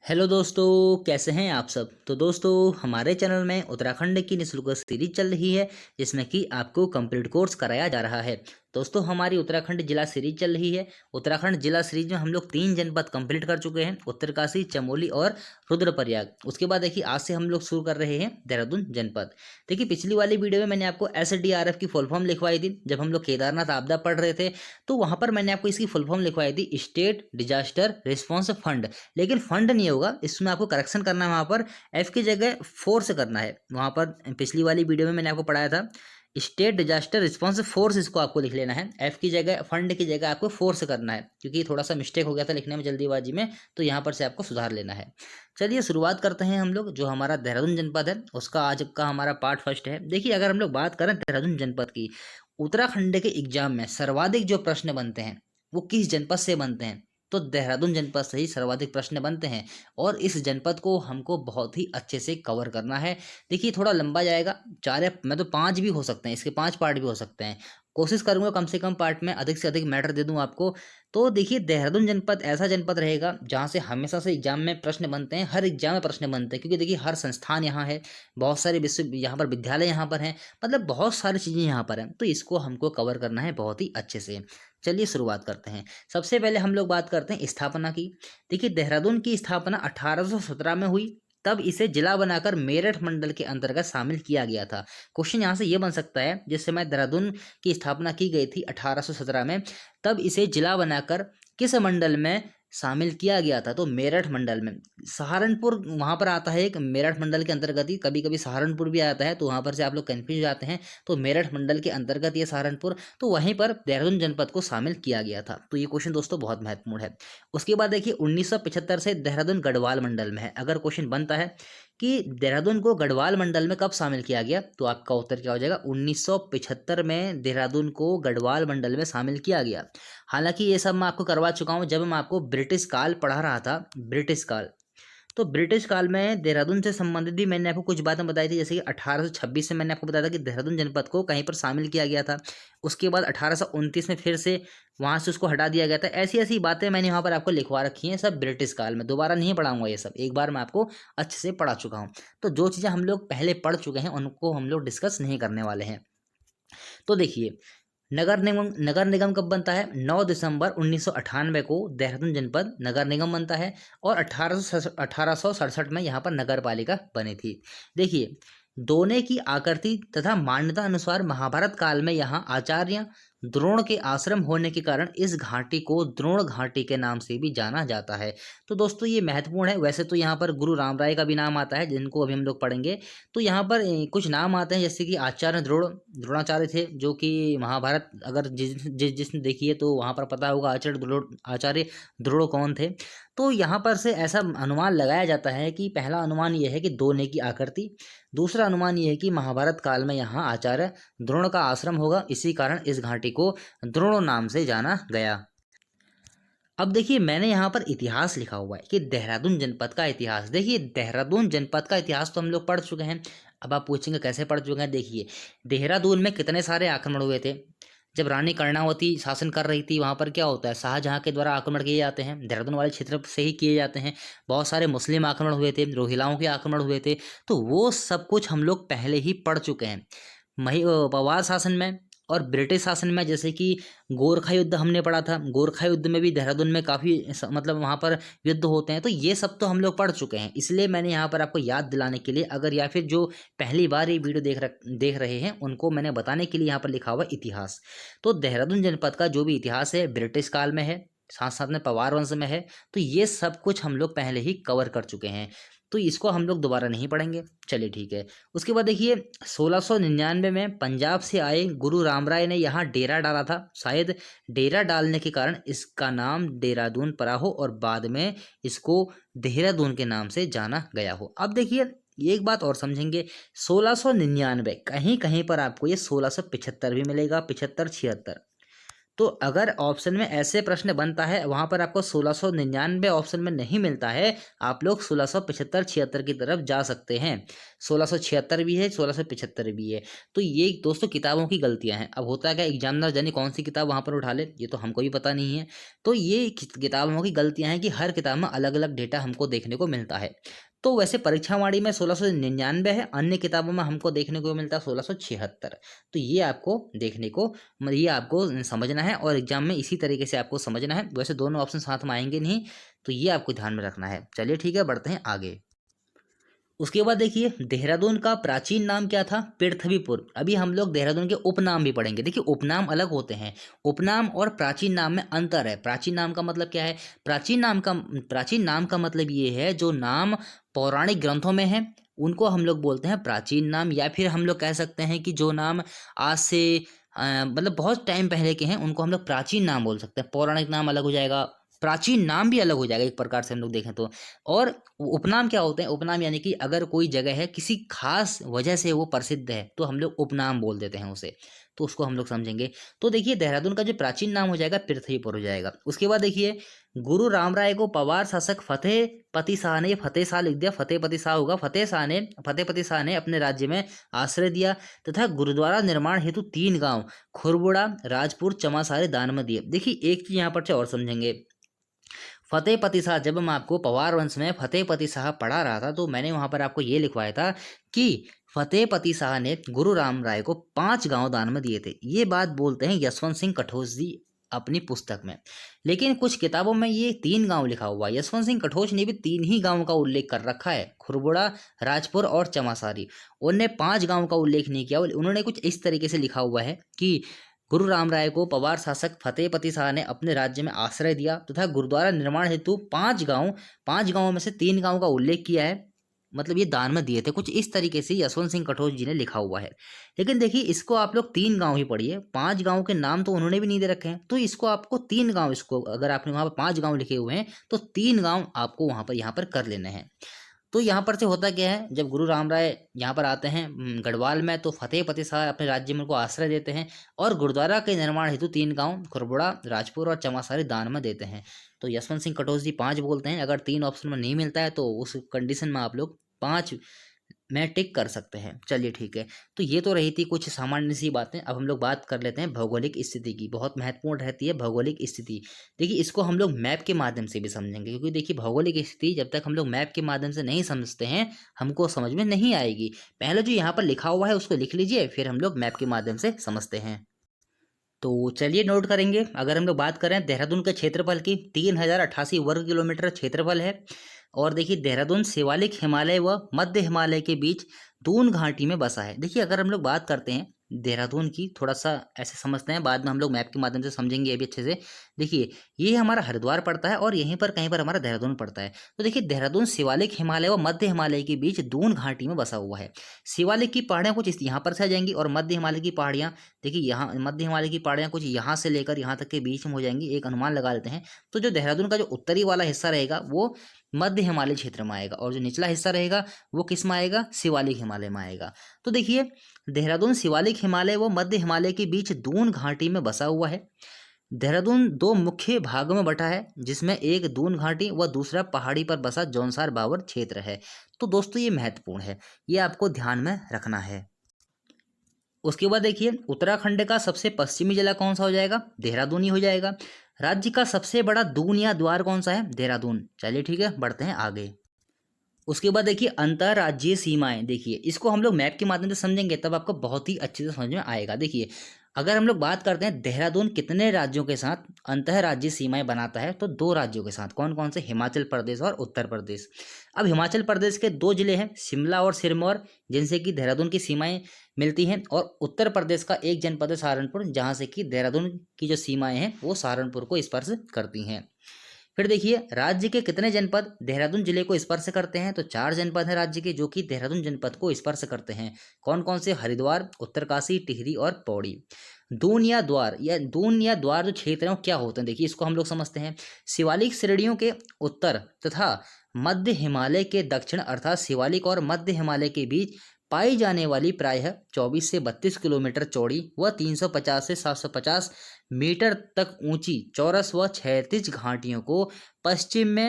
Hello दोस्तों, कैसे हैं आप सब। तो दोस्तों, हमारे चैनल में उत्तराखंड की निःशुल्क सीरीज चल रही है जिसमें कि आपको कंप्लीट कोर्स कराया जा रहा है। दोस्तों, हमारी उत्तराखंड जिला सीरीज चल रही है। उत्तराखंड जिला सीरीज में हम लोग 3 जनपद कंप्लीट कर चुके हैं, उत्तरकाशी, चमोली और रुद्रप्रयाग। उसके बाद देखिए आज से हम लोग शुरू कर रहे हैं देहरादून जनपद। देखिए पिछली वाली वीडियो में मैंने आपको SDRF की फुल फॉर्म लिखवाई थी। जब हम लोग केदारनाथ आपदा पढ़ रहे थे तो वहां पर मैंने आपको इसकी फुल फॉर्म लिखवाई थी, स्टेट डिजास्टर रिस्पॉन्स फंड। लेकिन फंड नहीं होगा, इसमें आपको करेक्शन करना है। वहां पर एफ की जगह फोर्स करना है। वहां पर पिछली वाली वीडियो में मैंने आपको पढ़ाया था स्टेट डिजास्टर रिस्पॉन्स फोर्स, इसको आपको लिख लेना है। एफ की जगह फंड की जगह आपको फोर्स करना है, क्योंकि थोड़ा सा मिस्टेक हो गया था लिखने में जल्दीबाजी में, तो यहाँ पर से आपको सुधार लेना है। चलिए शुरुआत करते हैं हम लोग। जो हमारा देहरादून जनपद है उसका आज का हमारा पार्ट फर्स्ट है। देखिए अगर हम लोग बात करें देहरादून जनपद की, उत्तराखंड के एग्जाम में सर्वाधिक जो प्रश्न बनते हैं वो किस जनपद से बनते हैं, तो देहरादून जनपद से ही सर्वाधिक प्रश्न बनते हैं। और इस जनपद को हमको बहुत ही अच्छे से कवर करना है। देखिए थोड़ा लंबा जाएगा, 4 या मैं तो 5 भी हो सकते हैं, इसके 5 पार्ट भी हो सकते हैं। कोशिश करूंगा कम से कम पार्ट में अधिक से अधिक मैटर दे दूं आपको। तो देखिए देहरादून जनपद ऐसा जनपद रहेगा जहां से हमेशा से एग्जाम में प्रश्न बनते हैं, हर एग्जाम में प्रश्न बनते हैं, क्योंकि देखिए हर संस्थान यहाँ है, बहुत सारे विश्व यहाँ पर विद्यालय यहाँ पर हैं, मतलब बहुत सारी चीज़ें यहाँ पर हैं। तो इसको हमको कवर करना है बहुत ही अच्छे से। चलिए शुरुआत करते हैं। सबसे पहले हम लोग बात करते हैं स्थापना की। देखिए देहरादून की स्थापना 1817 में हुई, तब इसे जिला बनाकर मेरठ मंडल के अंतर्गत शामिल किया गया था। क्वेश्चन यहाँ से ये बन सकता है, जिस समय देहरादून की स्थापना की गई थी 1817 में, तब इसे जिला बनाकर किस मंडल में शामिल किया गया था, तो मेरठ मंडल में। सहारनपुर वहां पर आता है, एक मेरठ मंडल के अंतर्गत ही, कभी कभी सहारनपुर भी आता है, तो वहां पर से आप लोग कंफ्यूज हो जाते हैं। तो मेरठ मंडल के अंतर्गत ये सहारनपुर, तो वहीं पर देहरादून जनपद को शामिल किया गया था। तो ये क्वेश्चन दोस्तों बहुत महत्वपूर्ण है। उसके बाद देखिए 1975 से देहरादून गढ़वाल मंडल में है। अगर क्वेश्चन बनता है कि देहरादून को गढ़वाल मंडल में कब शामिल किया गया, तो आपका उत्तर क्या हो जाएगा, 1975 में देहरादून को गढ़वाल मंडल में शामिल किया गया। हालांकि ये सब मैं आपको करवा चुका हूँ जब मैं आपको ब्रिटिश काल पढ़ा रहा था, ब्रिटिश काल। तो ब्रिटिश काल में देहरादून से संबंधित भी मैंने आपको कुछ बातें बताई थी, जैसे कि 1826 से मैंने आपको बताया था कि देहरादून जनपद को कहीं पर शामिल किया गया था। उसके बाद 1829 में फिर से वहां से उसको हटा दिया गया था। ऐसी ऐसी बातें मैंने वहां पर आपको लिखवा रखी हैं, सब ब्रिटिश काल में। दोबारा नहीं पढ़ाऊंगा ये सब, एक बार मैं आपको अच्छे से पढ़ा चुका हूँ। तो जो चीज़ें हम लोग पहले पढ़ चुके हैं उनको हम लोग डिस्कस नहीं करने वाले हैं। तो देखिए नगर निगम कब बनता है, 9 दिसंबर 1998 को देहरादून जनपद नगर निगम बनता है। और 1867 में यहाँ पर नगर पालिका बनी थी। देखिए दोने की आकृति तथा मान्यता अनुसार महाभारत काल में यहाँ आचार्य द्रोण के आश्रम होने के कारण इस घाटी को द्रोण घाटी के नाम से भी जाना जाता है। तो दोस्तों ये महत्वपूर्ण है। वैसे तो यहाँ पर गुरु राम राय का भी नाम आता है, जिनको अभी हम लोग पढ़ेंगे। तो यहाँ पर कुछ नाम आते हैं, जैसे कि आचार्य द्रोणाचार्य थे, जो कि महाभारत अगर जिसने देखी है तो वहाँ पर पता होगा आचार्य द्रोण कौन थे। तो यहाँ पर से ऐसा अनुमान लगाया जाता है कि पहला अनुमान ये है कि दोने की आकृति, दूसरा अनुमान ये है कि महाभारत काल में यहाँ आचार्य द्रोण का आश्रम होगा, इसी कारण इस घाटी को द्रोण नाम से जाना गया। अब देखिए मैंने यहाँ पर इतिहास लिखा हुआ है कि देहरादून जनपद का इतिहास। देखिए देहरादून जनपद का इतिहास तो हम लोग पढ़ चुके हैं। अब आप पूछेंगे कैसे पढ़ चुके हैं। देखिए देहरादून में कितने सारे आक्रमण हुए थे। जब रानी कर्णावती शासन कर रही थी, वहां पर क्या होता है, शाहजहां के द्वारा आक्रमण किए जाते हैं, देहरादून वाले क्षेत्र से ही किए जाते हैं। बहुत सारे मुस्लिम आक्रमण हुए थे, रोहिलाओं के आक्रमण हुए थे। तो वो सब कुछ हम लोग पहले ही पढ़ चुके हैं। पवार शासन में और ब्रिटिश शासन में, जैसे कि गोरखा युद्ध हमने पढ़ा था। गोरखा युद्ध में भी देहरादून में काफ़ी मतलब वहाँ पर युद्ध होते हैं। तो ये सब तो हम लोग पढ़ चुके हैं, इसलिए मैंने यहाँ पर आपको याद दिलाने के लिए, अगर या फिर जो पहली बार ये वीडियो देख रहे हैं उनको मैंने बताने के लिए यहाँ पर लिखा हुआ इतिहास। तो देहरादून जनपद का जो भी इतिहास है ब्रिटिश काल में है, साथ साथ में पवार वंश में है। तो ये सब कुछ हम लोग पहले ही कवर कर चुके हैं, तो इसको हम लोग दोबारा नहीं पढ़ेंगे। चलिए ठीक है। उसके बाद देखिए 1699 में पंजाब से आए गुरु राम राय ने यहाँ डेरा डाला था। शायद डेरा डालने के कारण इसका नाम देहरादून पड़ा हो और बाद में इसको देहरादून के नाम से जाना गया हो। अब देखिए एक बात और समझेंगे, 1699 कहीं कहीं पर आपको ये 1675 भी मिलेगा, 75 76। तो अगर ऑप्शन में ऐसे प्रश्न बनता है वहाँ पर आपको 1699 ऑप्शन में नहीं मिलता है, आप लोग 1675 76 की तरफ जा सकते हैं। 1676 भी है, 1675 भी है। तो ये दोस्तों किताबों की गलतियां हैं। अब होता है क्या, एग्जामिनर जाने कौन सी किताब वहाँ पर उठा ले, ये तो हमको भी पता नहीं है। तो ये किताबों की गलतियां हैं कि हर किताब में अलग अलग डेटा हमको देखने को मिलता है। तो वैसे परीक्षावाणी में 1699 है, अन्य किताबों में हमको देखने को मिलता है 1676। तो ये आपको देखने को, ये आपको समझना है और एग्जाम में इसी तरीके से आपको समझना है। वैसे दोनों ऑप्शन साथ में आएंगे नहीं, तो ये आपको ध्यान में रखना है। चलिए ठीक है, बढ़ते हैं आगे। उसके बाद देखिए, देहरादून का प्राचीन नाम क्या था? पृथ्वीपुर। अभी हम लोग देहरादून के उपनाम भी पढ़ेंगे। देखिए उपनाम अलग होते हैं, उपनाम और प्राचीन नाम में अंतर है। प्राचीन नाम का मतलब क्या है? प्राचीन नाम का मतलब ये है जो नाम पौराणिक ग्रंथों में है उनको हम लोग बोलते हैं प्राचीन नाम, या फिर हम लोग कह सकते हैं कि जो नाम आज से मतलब बहुत टाइम पहले के हैं उनको हम लोग प्राचीन नाम बोल सकते हैं। पौराणिक नाम अलग हो जाएगा, प्राचीन नाम भी अलग हो जाएगा एक प्रकार से हम लोग देखें तो। और उपनाम क्या होते हैं? उपनाम यानी कि अगर कोई जगह है किसी खास वजह से वो प्रसिद्ध है तो हम लोग उपनाम बोल देते हैं उसे, तो उसको हम लोग समझेंगे। तो देखिए देहरादून का जो प्राचीन नाम हो जाएगा पृथ्वीपुर हो जाएगा। उसके बाद देखिए, गुरु रामराय को पवार शासक फतेहपति शाह ने, फतेह शाह लिख दिया, फतेहपति शाह होगा, फतेहपति शाह ने अपने राज्य में आश्रय दिया तथा गुरुद्वारा निर्माण हेतु 3 गांव खुरबुड़ा, राजपुर, चमासारे दान में दिए। देखिए एक चीज यहाँ पर से और समझेंगे, फतेहपति शाह, जब मैं आपको पवार वंश में फतेहपति शाह पढ़ा रहा था तो मैंने वहां पर आपको ये लिखवाया था कि फतेहपति शाह ने गुरु राम राय को 5 गांव दान में दिए थे। ये बात बोलते हैं यशवंत सिंह कठोच जी अपनी पुस्तक में, लेकिन कुछ किताबों में ये 3 गांव लिखा हुआ है। यशवंत सिंह कठोच ने भी 3 ही गांव का उल्लेख कर रखा है, खुरबुड़ा, राजपुर और चमासारी। उनने 5 गांव का उल्लेख नहीं किया। उन्होंने कुछ इस तरीके से लिखा हुआ है कि गुरु राम राय को पवार शासक फतेहपति शाह ने अपने राज्य में आश्रय दिया तथा गुरुद्वारा निर्माण हेतु 5 गांवों में से 3 गांव का उल्लेख किया है, मतलब ये दान में दिए थे। कुछ इस तरीके से यशवंत सिंह कठोच जी ने लिखा हुआ है। लेकिन देखिए इसको आप लोग 3 गांव ही पढ़िए, 5 गांव के नाम तो उन्होंने भी नहीं दे रखे हैं, तो इसको आपको 3 गांव, इसको अगर आपने वहां पर 5 गांव लिखे हुए हैं तो 3 गांव आपको वहां पर यहाँ पर कर लेने हैं। तो यहाँ पर से होता क्या है, जब गुरु राम राय यहाँ पर आते हैं गढ़वाल में, तो फतेहपति शाह अपने राज्य में उनको आश्रय देते हैं और गुरुद्वारा के निर्माण हेतु 3 गांव खुरबुड़ा, राजपुर और चमासारी दान में देते हैं। तो यशवंत सिंह कटोच जी 5 बोलते हैं। अगर 3 ऑप्शन में नहीं मिलता है तो उस कंडीशन में आप लोग 5 में टिक कर सकते हैं। चलिए ठीक है, तो ये तो रही थी कुछ सामान्य सी बातें। अब हम लोग बात कर लेते हैं भौगोलिक स्थिति की। बहुत महत्वपूर्ण रहती है भौगोलिक स्थिति। देखिए इसको हम लोग मैप के माध्यम से भी समझेंगे, क्योंकि देखिए भौगोलिक स्थिति जब तक हम लोग मैप के माध्यम से नहीं समझते हैं हमको समझ में नहीं आएगी। पहले जो यहाँ पर लिखा हुआ है उसको लिख लीजिए, फिर हम लोग मैप के माध्यम से समझते हैं। तो चलिए नोट करेंगे। अगर हम लोग बात करें देहरादून के क्षेत्रफल की, 3088 वर्ग किलोमीटर क्षेत्रफल है। और देखिए देहरादून शिवालिक हिमालय व मध्य हिमालय के बीच दून घाटी में बसा है। देखिए अगर हम लोग बात करते हैं देहरादून की, थोड़ा सा ऐसे समझते हैं, बाद में हम लोग मैप के माध्यम से समझेंगे ये भी अच्छे से। देखिए ये हमारा हरिद्वार पड़ता है और यहीं पर कहीं पर हमारा देहरादून पड़ता है। तो देखिए देहरादून शिवालिक हिमालय व मध्य हिमालय के बीच दून घाटी में बसा हुआ है। शिवालिक की पहाड़ियाँ कुछ यहाँ पर से आ जाएंगी और मध्य हिमालय की पहाड़ियाँ, देखिए यहाँ मध्य हिमालय की पहाड़ियाँ कुछ यहाँ से लेकर यहाँ तक के बीच में हो जाएंगी, एक अनुमान लगा लेते हैं। तो जो देहरादून का जो उत्तरी वाला हिस्सा रहेगा वो मध्य हिमालय क्षेत्र में आएगा और जो निचला हिस्सा रहेगा वो किस में आएगा? शिवालिक हिमालय में आएगा। तो देखिए देहरादून शिवालिक हिमालय व मध्य हिमालय के बीच दून घाटी में बसा हुआ है। देहरादून 2 मुख्य भागों में बटा है, जिसमें एक दून घाटी व दूसरा पहाड़ी पर बसा जौनसार बावर क्षेत्र है। तो दोस्तों ये महत्वपूर्ण है, ये आपको ध्यान में रखना है। उसके बाद देखिए उत्तराखंड का सबसे पश्चिमी जिला कौन सा हो जाएगा? देहरादून ही हो जाएगा। राज्य का सबसे बड़ा दून या द्वार कौन सा है? देहरादून। चलिए ठीक है, बढ़ते हैं आगे। उसके बाद देखिए अंतर्राज्यीय सीमाएं, देखिए इसको हम लोग मैप के माध्यम से समझेंगे तब आपको बहुत ही अच्छे से समझ में आएगा। देखिए अगर हम लोग बात करते हैं देहरादून कितने राज्यों के साथ अंतर्राज्यीय सीमाएं बनाता है, तो 2 राज्यों के साथ। कौन कौन से? हिमाचल प्रदेश और उत्तर प्रदेश। अब हिमाचल प्रदेश के 2 जिले हैं, शिमला और सिरमौर, जिनसे कि देहरादून की सीमाएं मिलती हैं, और उत्तर प्रदेश का एक जनपद है सहारनपुर, जहाँ से कि देहरादून की जो सीमाएं हैं वो सहारनपुर को स्पर्श करती हैं। फिर देखिए राज्य के कितने जनपद देहरादून जिले को स्पर्श करते हैं, तो 4 जनपद हैं राज्य के जो कि देहरादून जनपद को स्पर्श करते हैं। कौन कौन से? हरिद्वार, उत्तरकाशी, टिहरी और पौड़ी। दून या द्वार जो क्षेत्र हैं वो क्या होते हैं? देखिए इसको हम लोग समझते हैं। शिवालिक श्रेणियों के उत्तर तथा मध्य हिमालय के दक्षिण अर्थात शिवालिक और मध्य हिमालय के बीच पाई जाने वाली प्रायः 24 से 32 किलोमीटर चौड़ी व 350 से 750 मीटर तक ऊंची चौरस व क्षैतिज घाटियों को पश्चिम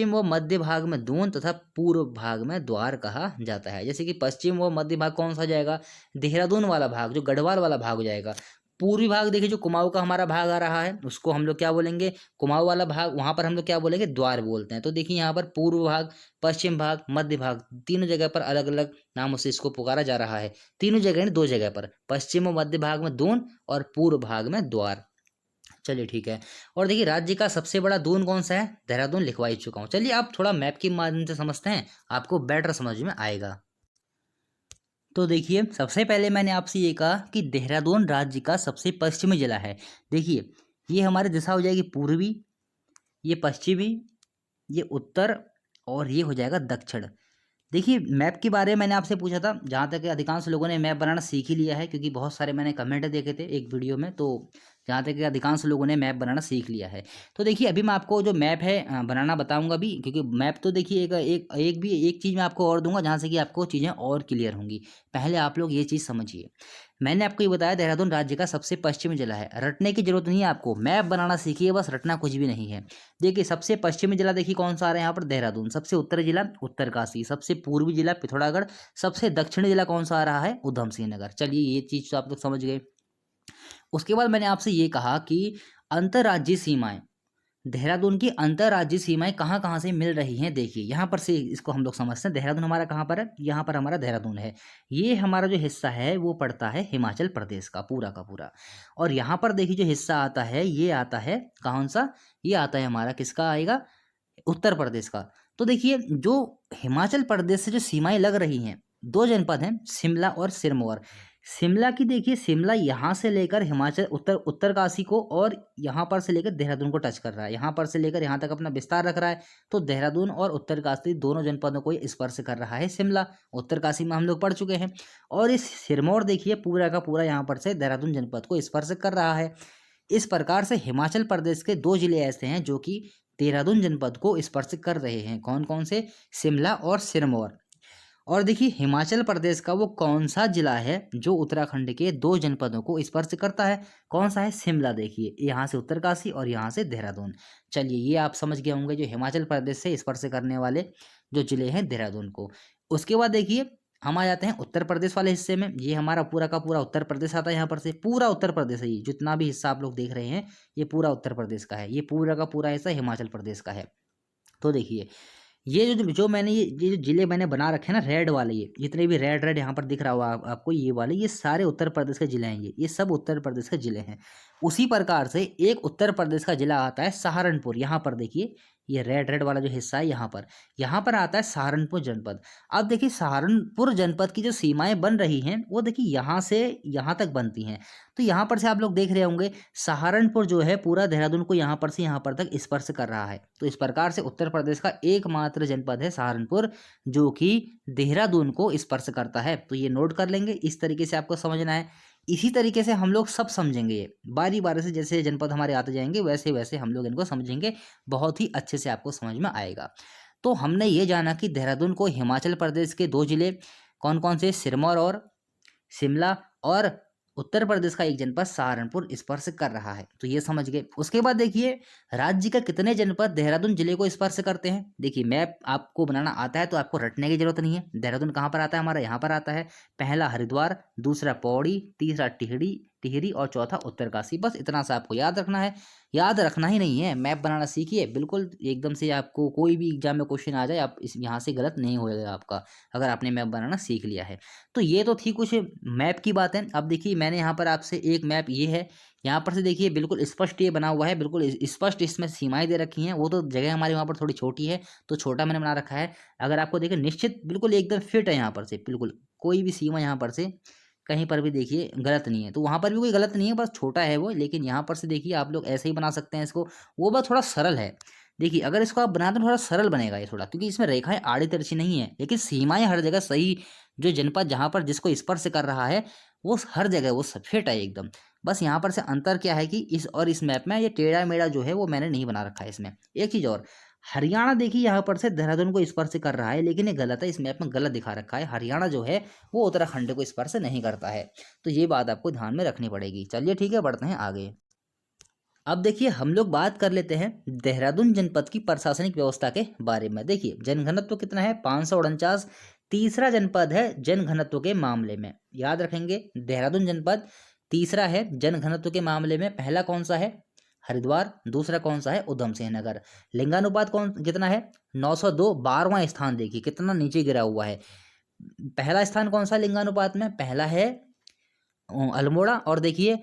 व मध्य भाग में दून तथा पूर्व भाग में द्वार कहा जाता है। जैसे कि पश्चिम व मध्य भाग कौन सा जाएगा, देहरादून वाला भाग, जो गढ़वाल वाला भाग हो जाएगा। पूर्वी भाग देखिए जो कुमाऊं का हमारा भाग आ रहा है उसको हम लोग क्या बोलेंगे, कुमाऊं वाला भाग, वहां पर हम लोग क्या बोलेंगे, द्वार बोलते हैं। तो देखिए यहाँ पर पूर्व भाग, पश्चिम भाग, मध्य भाग, तीनों जगह पर अलग अलग नामों से इसको पुकारा जा रहा है। तीनों जगह नहीं, दो जगह पर, पश्चिम और मध्य भाग में दून और पूर्व भाग में द्वार। चलिए ठीक है। और देखिए राज्य का सबसे बड़ा दून कौन सा है, देहरादून लिखवा ही चुका हूँ। चलिए आप थोड़ा मैप के माध्यम से समझते हैं, आपको बेटर समझ में आएगा। तो देखिए सबसे पहले मैंने आपसे ये कहा कि देहरादून राज्य का सबसे पश्चिमी जिला है। देखिए ये हमारी दिशा हो जाएगी पूर्वी, ये पश्चिमी, ये उत्तर और ये हो जाएगा दक्षिण। देखिए मैप के बारे में मैंने आपसे पूछा था, जहाँ तक अधिकांश लोगों ने मैप बनाना सीख ही लिया है, क्योंकि बहुत सारे मैंने कमेंट देखे थे एक वीडियो में, तो जहाँ तक अधिकांश लोगों ने मैप बनाना सीख लिया है। तो देखिए अभी मैं आपको जो मैप है बनाना बताऊंगा भी, क्योंकि मैप तो देखिए एक चीज़ मैं आपको और दूंगा जहाँ से कि आपको चीज़ें और क्लियर होंगी। पहले आप लोग ये चीज़ समझिए, मैंने आपको ये बताया देहरादून राज्य का सबसे पश्चिमी जिला है। रटने की जरूरत नहीं है आपको, मैप बनाना सीखिए बस, रटना कुछ भी नहीं है। देखिए सबसे पश्चिमी जिला देखिए कौन सा आ रहा है यहाँ पर, देहरादून। सबसे उत्तरी जिला उत्तरकाशी, सबसे पूर्वी जिला पिथौरागढ़, सबसे दक्षिणी जिला कौन सा आ रहा है, उधम सिंह नगर। चलिए ये चीज़ तो आप लोग समझ गए। उसके बाद मैंने आपसे ये कहा कि अंतर्राज्यीय सीमाएं, देहरादून की अंतर्राज्यीय सीमाएं कहाँ कहाँ से मिल रही हैं। देखिए यहाँ पर से इसको हम लोग समझते हैं, देहरादून हमारा कहाँ पर है, यहाँ पर हमारा देहरादून है। ये हमारा जो हिस्सा है वो पड़ता है हिमाचल प्रदेश का पूरा। और यहाँ पर देखिए जो हिस्सा आता है ये आता है कौन सा, ये आता है हमारा किसका आएगा, उत्तर प्रदेश का। तो देखिए जो हिमाचल प्रदेश से जो सीमाएं लग रही हैं, दो जनपद हैं शिमला और सिरमौर। शिमला की देखिए, शिमला यहाँ से लेकर हिमाचल उत्तरकाशी को और यहाँ पर से लेकर देहरादून को टच कर रहा है, यहाँ पर से लेकर यहाँ तक अपना विस्तार रख रहा है। तो देहरादून और उत्तरकाशी दोनों जनपदों को ये स्पर्श कर रहा है शिमला। उत्तरकाशी में हम लोग पढ़ चुके हैं। और इस सिरमौर देखिए पूरा का पूरा यहाँ पर से देहरादून जनपद को स्पर्श कर रहा है। इस प्रकार से हिमाचल प्रदेश के दो जिले ऐसे हैं जो कि देहरादून जनपद को स्पर्श कर रहे हैं। कौन कौन से, शिमला और सिरमौर। और देखिए हिमाचल प्रदेश का वो कौन सा जिला है जो उत्तराखंड के दो जनपदों को स्पर्श करता है, कौन सा है, शिमला। देखिए यहाँ से उत्तरकाशी और यहाँ से देहरादून। चलिए ये आप समझ गए होंगे जो हिमाचल प्रदेश से स्पर्श करने वाले जो जिले हैं देहरादून को। उसके बाद देखिए हम आ जाते हैं उत्तर प्रदेश वाले हिस्से में। ये हमारा पूरा का पूरा उत्तर प्रदेश आता है, यहाँ पर से पूरा उत्तर प्रदेश है। ये जितना भी हिस्सा आप लोग देख रहे हैं ये पूरा उत्तर प्रदेश का है, ये पूरा का पूरा हिस्सा हिमाचल प्रदेश का है। तो देखिए ये जो मैंने ये जो जिले मैंने बना रखे हैं ना रेड वाले, ये जितने भी रेड यहाँ पर दिख रहा होगा आपको, ये वाले ये सारे उत्तर प्रदेश के जिले हैं। ये सब उत्तर प्रदेश के जिले हैं। उसी प्रकार से एक उत्तर प्रदेश का जिला आता है सहारनपुर। यहाँ पर देखिए ये रेड वाला जो हिस्सा है यहाँ पर आता है सहारनपुर जनपद। अब देखिए सहारनपुर जनपद की जो सीमाएं बन रही हैं वो देखिए यहाँ से यहाँ तक बनती हैं। तो यहाँ पर से आप लोग देख रहे होंगे सहारनपुर जो है पूरा देहरादून को यहाँ पर से यहाँ पर तक स्पर्श कर रहा है। तो इस प्रकार से उत्तर प्रदेश का एकमात्र जनपद है सहारनपुर जो कि देहरादून को स्पर्श करता है। तो ये नोट कर लेंगे, इस तरीके से आपको समझना है। इसी तरीके से हम लोग सब समझेंगे, ये बारी बारी से जैसे जनपद हमारे आते जाएंगे वैसे वैसे हम लोग इनको समझेंगे, बहुत ही अच्छे से आपको समझ में आएगा। तो हमने ये जाना कि देहरादून को हिमाचल प्रदेश के दो जिले कौन कौन से, सिरमौर और शिमला, और उत्तर प्रदेश का एक जनपद सहारनपुर स्पर्श कर रहा है। तो ये समझ गए। उसके बाद देखिए राज्य का कितने जनपद देहरादून जिले को स्पर्श करते हैं। देखिए मैप आपको बनाना आता है तो आपको रटने की जरूरत नहीं है। देहरादून कहाँ पर आता है हमारा, यहाँ पर आता है। पहला हरिद्वार, दूसरा पौड़ी, तीसरा टिहरी और चौथा उत्तरकाशी। बस इतना सा आपको याद रखना है। याद रखना ही नहीं है, मैप बनाना सीखिए। बिल्कुल एकदम से आपको कोई भी एग्जाम में क्वेश्चन आ जाए आप यहाँ से गलत नहीं होएगा आपका, अगर आपने मैप बनाना सीख लिया है। तो ये तो थी कुछ मैप की बात है। अब देखिए मैंने यहाँ पर आपसे एक मैप ये है, यहाँ पर से देखिए बिल्कुल स्पष्ट ये बना हुआ है, बिल्कुल स्पष्ट इसमें सीमाएं दे रखी हैं। वो तो जगह हमारे वहाँ पर थोड़ी छोटी है तो छोटा मैंने बना रखा है। अगर आपको देखिए निश्चित बिल्कुल एकदम फिट है, यहाँ पर से बिल्कुल कोई भी सीमा यहाँ पर से कहीं पर भी देखिए गलत नहीं है। तो वहाँ पर भी कोई गलत नहीं है, बस छोटा है वो। लेकिन यहाँ पर से देखिए आप लोग ऐसे ही बना सकते हैं इसको, वो बस थोड़ा सरल है। देखिए अगर इसको आप बनाते हैं थोड़ा सरल बनेगा ये थोड़ा, क्योंकि इसमें रेखाएं आड़ी तिरछी नहीं है, लेकिन सीमाएं हर जगह सही, जो जनपद जहाँ पर जिसको स्पर्श कर रहा है वो हर जगह वो फिट है एकदम। बस यहाँ पर से अंतर क्या है कि इस और इस मैप में ये टेढ़ा मेढ़ा जो है वो मैंने नहीं बना रखा है इसमें। एक चीज़ और, हरियाणा देखिए यहाँ पर से देहरादून को स्पर्श कर रहा है, लेकिन ये गलत है, इस मैप में गलत दिखा रखा है। हरियाणा जो है वो उत्तराखंड को स्पर्श नहीं करता है, तो ये बात आपको ध्यान में रखनी पड़ेगी। चलिए ठीक है, बढ़ते हैं आगे। अब देखिए हम लोग बात कर लेते हैं देहरादून जनपद की प्रशासनिक व्यवस्था के बारे में। देखिए जनघनत्व कितना है, 549, तीसरा जनपद है जनघनत्व के मामले में, याद रखेंगे। देहरादून जनपद तीसरा है जनघनत्व के मामले में। पहला कौन सा है, हरिद्वार। दूसरा कौन सा है, उधम सिंह नगर। लिंगानुपात कौन कितना है, 902, 12वां स्थान। देखिए कितना नीचे गिरा हुआ है। पहला स्थान कौन सा लिंगानुपात में, पहला है अल्मोड़ा। और देखिए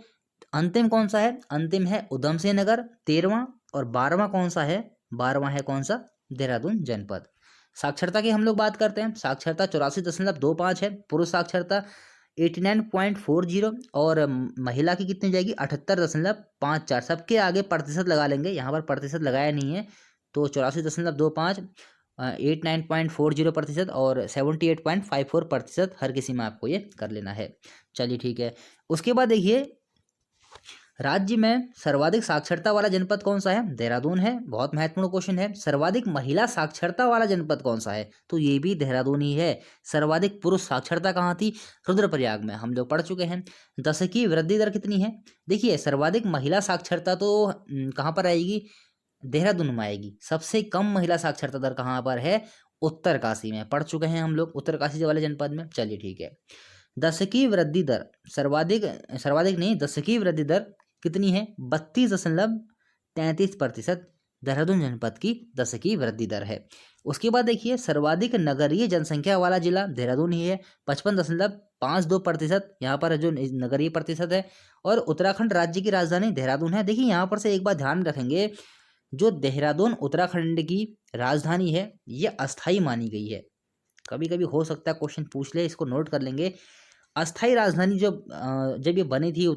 अंतिम कौन सा है, अंतिम है उधम सिंह नगर 13वां। और 12वां कौन सा है, 12वां है कौन सा, देहरादून जनपद। साक्षरता की हम लोग बात करते हैं, साक्षरता 84.25 है। पुरुष साक्षरता 89.40। और महिला की कितनी जाएगी, 78.54। सबके आगे प्रतिशत लगा लेंगे, यहाँ पर प्रतिशत लगाया नहीं है, तो 84.25, 89.40% और 78.54% हर किसी में आपको ये कर लेना है। चलिए ठीक है। उसके बाद देखिए राज्य में सर्वाधिक साक्षरता वाला जनपद कौन सा है, देहरादून है। बहुत महत्वपूर्ण क्वेश्चन है। सर्वाधिक महिला साक्षरता वाला जनपद कौन सा है, तो ये भी देहरादून ही है। सर्वाधिक पुरुष साक्षरता कहाँ थी, रुद्रप्रयाग में, हम लोग पढ़ चुके हैं। दशकीय वृद्धि दर कितनी है, देखिए सर्वाधिक महिला साक्षरता तो कहाँ पर आएगी, देहरादून में आएगी। सबसे कम महिला साक्षरता दर कहाँ पर है, उत्तरकाशी में, पढ़ चुके हैं हम लोग उत्तरकाशी वाले जनपद में। चलिए ठीक है। दशकीय वृद्धि दर सर्वाधिक, सर्वाधिक नहीं, दशकीय वृद्धि दर कितनी है, 32.33%। देहरादून जनपद की दशकीय वृद्धि दर है। उसके बाद देखिए सर्वाधिक नगरीय जनसंख्या वाला जिला देहरादून ही है, 55.52%। यहाँ पर जो नगरीय प्रतिशत है। और उत्तराखंड राज्य की राजधानी देहरादून है। देखिए यहाँ पर से एक बात ध्यान रखेंगे, जो देहरादून उत्तराखंड की राजधानी है ये अस्थाई मानी गई है। कभी कभी हो सकता है क्वेश्चन पूछ ले, इसको नोट कर लेंगे। अस्थाई राजधानी जब ये बनी थी,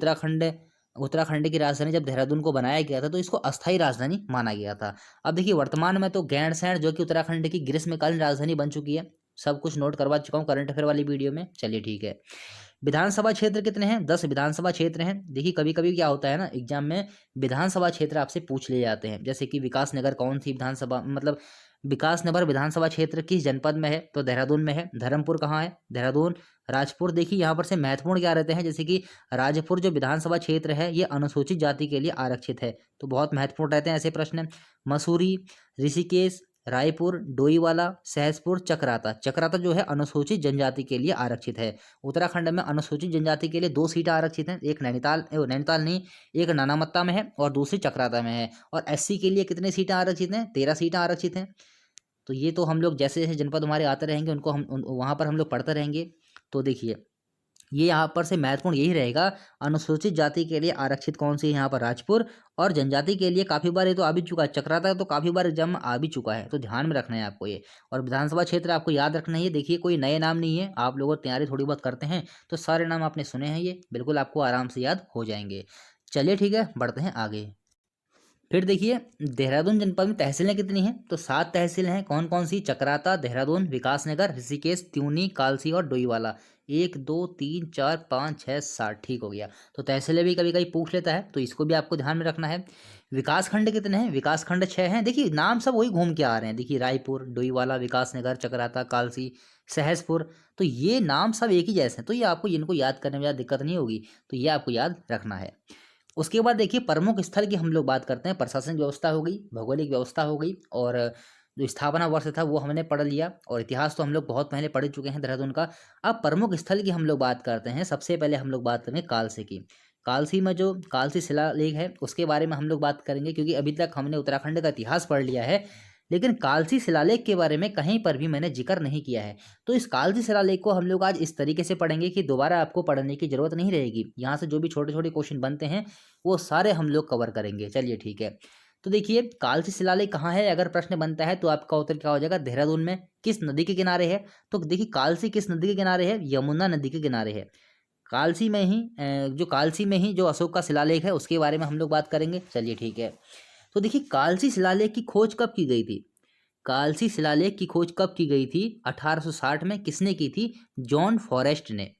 उत्तराखंड की राजधानी जब देहरादून को बनाया गया था, तो इसको अस्थाई राजधानी माना गया था। अब देखिए वर्तमान में तो गैरसैंण जो कि उत्तराखंड की ग्रीष्मकालीन राजधानी बन चुकी है। सब कुछ नोट करवा चुका हूँ करंट अफेयर वाली वीडियो में। चलिए ठीक है। विधानसभा क्षेत्र कितने हैं, 10 विधानसभा क्षेत्र हैं। देखिए कभी कभी क्या होता है ना, एग्जाम में विधानसभा क्षेत्र आपसे पूछ ले जाते हैं, जैसे कि विकास नगर कौन सी विधानसभा, मतलब विकास नगर विधानसभा क्षेत्र किस जनपद में है, तो देहरादून में है। धर्मपुर कहाँ है, देहरादून। राजपुर, देखिए यहाँ पर से महत्वपूर्ण क्या रहते हैं, जैसे कि राजपुर जो विधानसभा क्षेत्र है ये अनुसूचित जाति के लिए आरक्षित है, तो बहुत महत्वपूर्ण रहते हैं ऐसे प्रश्न। मसूरी, ऋषिकेश, रायपुर, डोईवाला, सहसपुर, चकराता। चकराता जो है अनुसूचित जनजाति के लिए आरक्षित है। उत्तराखंड में अनुसूचित जनजाति के लिए 2 सीटें आरक्षित हैं, एक नैनीताल नहीं, एक नानामत्ता में है और दूसरी चकराता में है। और एससी के लिए कितनी सीटें आरक्षित हैं, 13 सीटें आरक्षित हैं। तो ये तो हम लोग जैसे जैसे जनपद हमारे आते रहेंगे उनको वहाँ पर हम लोग पढ़ते रहेंगे। तो देखिए ये यहाँ पर से महत्वपूर्ण यही रहेगा, अनुसूचित जाति के लिए आरक्षित कौन सी है, यहाँ पर राजपुर। और जनजाति के लिए काफ़ी बार ये तो आ भी चुका है, चक्राता तो काफ़ी बार एग्जाम में आ भी चुका है, तो ध्यान में रखना है आपको ये। और विधानसभा क्षेत्र आपको याद रखना है, देखिए कोई नए नाम नहीं है, आप लोग तैयारी थोड़ी बहुत करते हैं तो सारे नाम आपने सुने हैं, ये बिल्कुल आपको आराम से याद हो जाएंगे। चलिए ठीक है, बढ़ते हैं आगे। फिर देखिए देहरादून जनपद में तहसीलें कितनी हैं, तो 7 तहसीलें हैं। कौन कौन सी, चकराता, देहरादून, विकासनगर, ऋषिकेश, त्यूनी, कालसी और डोईवाला। 1 2 3 4 5 6 7, ठीक हो गया। तो तहसीलें भी कभी कभी पूछ लेता है, तो इसको भी आपको ध्यान में रखना है। विकासखंड कितने हैं, विकासखंड 6 हैं। देखिए नाम सब वही घूम के आ रहे हैं, देखिए रायपुर, डोईवाला, विकासनगर, चकराता, कालसी, सहसपुर, तो ये नाम सब एक ही जैसे हैं, तो ये आपको इनको याद करने में ज़्यादा दिक्कत नहीं होगी, तो ये आपको याद रखना है। उसके बाद देखिए प्रमुख स्थल की हम लोग बात करते हैं। प्रशासनिक व्यवस्था हो गई, भौगोलिक व्यवस्था हो गई, और जो स्थापना वर्ष था वो हमने पढ़ लिया, और इतिहास तो हम लोग बहुत पहले पढ़ चुके हैं देहरादून का। अब प्रमुख स्थल की हम लोग बात करते हैं। सबसे पहले हम लोग बात करेंगे कालसी की। कालसी में जो कालसी शिलालेख है उसके बारे में हम लोग बात करेंगे, क्योंकि अभी तक हमने उत्तराखंड का इतिहास पढ़ लिया है, लेकिन कालसी शिलालेख के बारे में कहीं पर भी मैंने जिक्र नहीं किया है। तो इस कालसी शिलालेख को हम लोग आज इस तरीके से पढ़ेंगे कि दोबारा आपको पढ़ने की जरूरत नहीं रहेगी। यहाँ से जो भी छोटे छोटे क्वेश्चन बनते हैं वो सारे हम लोग कवर करेंगे। चलिए ठीक है। तो देखिए कालसी शिलालेख कहाँ है, अगर प्रश्न बनता है तो आपका उत्तर क्या हो जाएगा, देहरादून में। किस नदी के किनारे है, तो देखिए कालसी किस नदी के किनारे है, यमुना नदी के किनारे है। कालसी में ही जो अशोक का शिलालेख है उसके बारे में हम लोग बात करेंगे। चलिए ठीक है। तो देखिए कालसी शिलालेख की खोज कब की गई थी, कालसी शिलालेख की खोज कब की गई थी, 1860 में। किसने की थी, जॉन फॉरेस्ट ने।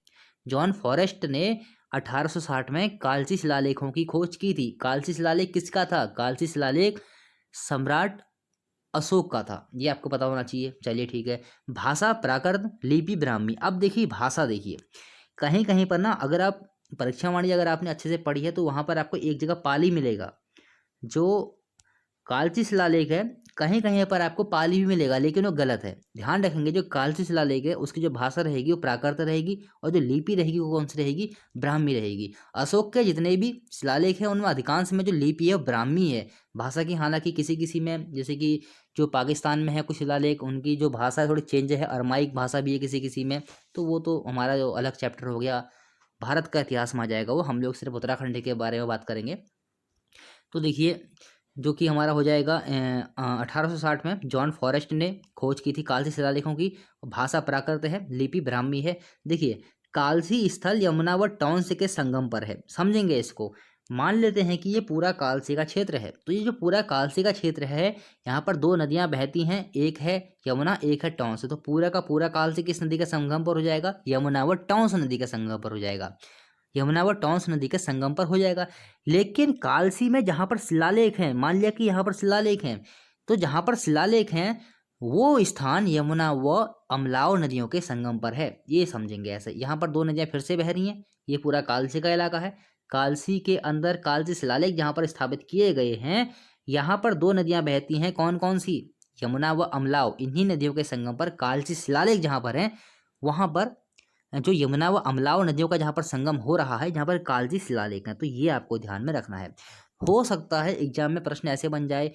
जॉन फॉरेस्ट ने 1860 में कालची शिलालेखों की खोज की थी। कालची शिलालेख किसका था? कालची शिलालेख सम्राट अशोक का था, ये आपको पता होना चाहिए। चलिए ठीक है। भाषा प्राकृत, लिपि ब्राह्मी। अब देखिए भाषा, देखिए कहीं कहीं पर ना, अगर आप परीक्षा वाणी अगर आपने अच्छे से पढ़ी है तो वहां पर आपको एक जगह पाली मिलेगा। जो कालची शिलालेख है, कहीं कहीं पर आपको पाली भी मिलेगा, लेकिन वो गलत है। ध्यान रखेंगे, जो कालची शिलालेख है उसकी जो भाषा रहेगी वो प्राकृत रहेगी, और जो लिपि रहेगी वो कौन सी रहेगी? ब्राह्मी रहेगी। अशोक के जितने भी शिलालेख हैं उनमें अधिकांश में जो लिपि है वो ब्राह्मी है। भाषा की हालांकि किसी किसी में, जैसे कि जो पाकिस्तान में है कुछ शिलालेख, उनकी जो भाषा थोड़ी चेंज है, अरमाइक भाषा भी है किसी किसी में, तो वो तो हमारा जो अलग चैप्टर हो गया, भारत का इतिहास में आ जाएगा वो। हम लोग सिर्फ उत्तराखंड के बारे में बात करेंगे। तो देखिए, जो कि हमारा हो जाएगा 1860 में जॉन फॉरेस्ट ने खोज की थी कालसी शिलालेखों की। भाषा प्राकृत है, लिपि ब्राह्मी है। देखिए, कालसी स्थल यमुना व टॉन्स के संगम पर है, समझेंगे इसको। मान लेते हैं कि ये पूरा कालसी का क्षेत्र है, तो ये जो पूरा कालसी का क्षेत्र है, यहाँ पर दो नदियाँ बहती हैं, एक है यमुना, एक है टॉन्स। तो पूरा का पूरा कालसी किस नदी के संगम पर हो जाएगा? यमुना व टॉन्स नदी के संगम पर हो जाएगा। यमुना व टॉन्स नदी के संगम पर हो जाएगा। लेकिन कालसी में जहाँ पर शिलालेख हैं, मान लिया कि यहाँ पर शिलालेख हैं, तो जहाँ पर शिलालेख हैं वो स्थान यमुना व अमलाव नदियों के संगम पर है, ये समझेंगे ऐसे। यहाँ पर दो नदियाँ फिर से बह रही हैं, ये पूरा कालसी का इलाका है। कालसी के अंदर कालसी शिलालेख जहाँ पर स्थापित किए गए हैं, यहाँ पर दो नदियाँ बहती हैं, कौन कौन सी? यमुना व अमलाव। इन्हीं नदियों के संगम पर कालसी शिलालेख जहाँ पर हैं, वहाँ पर जो यमुना व अमलाव नदियों का जहाँ पर संगम हो रहा है, जहाँ पर कालजी शिलालेख है, तो ये आपको ध्यान में रखना है। हो सकता है एग्जाम में प्रश्न ऐसे बन जाए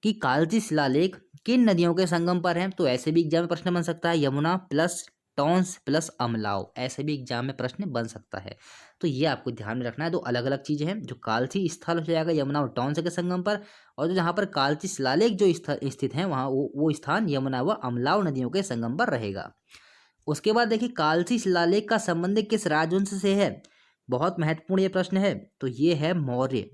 कि कालजी शिलालेख किन नदियों के संगम पर हैं, तो ऐसे भी एग्जाम में प्रश्न बन सकता है, यमुना प्लस टॉन्स प्लस अमलाव, ऐसे भी एग्जाम में प्रश्न बन सकता है। तो ये आपको ध्यान में रखना है। दो अलग अलग चीजें हैं, जो कालसी स्थल हो जाएगा यमुना और टॉन्स के संगम पर, और जो जहाँ पर कालची शिलालेख जो स्थित है वहाँ वो स्थान यमुना व अमलाव नदियों के संगम पर रहेगा। उसके बाद देखिए, कालसी शिलालेख का संबंध किस राजवंश से है? बहुत महत्वपूर्ण ये प्रश्न है। तो ये है मौर्य।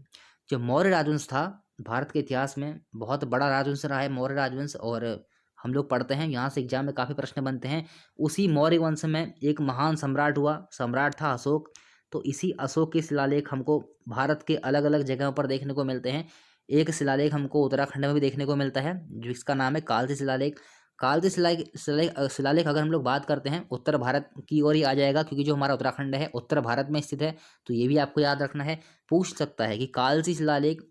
जो मौर्य राजवंश था, भारत के इतिहास में बहुत बड़ा राजवंश रहा है मौर्य राजवंश, और हम लोग पढ़ते हैं, यहाँ से एग्जाम में काफ़ी प्रश्न बनते हैं। उसी मौर्य वंश में एक महान सम्राट हुआ, सम्राट था अशोक। तो इसी अशोक के शिलालेख हमको भारत के अलग अलग जगहों पर देखने को मिलते हैं। एक शिलालेख हमको उत्तराखंड में भी देखने को मिलता है, जिसका नाम है कालसी शिलालेख। कालची शिलालेख अगर हम लोग बात करते हैं, उत्तर भारत की ओर ही आ जाएगा, क्योंकि जो हमारा उत्तराखंड है उत्तर भारत में स्थित है। तो ये भी आपको याद रखना है। पूछ सकता है कि कालची शिलालेख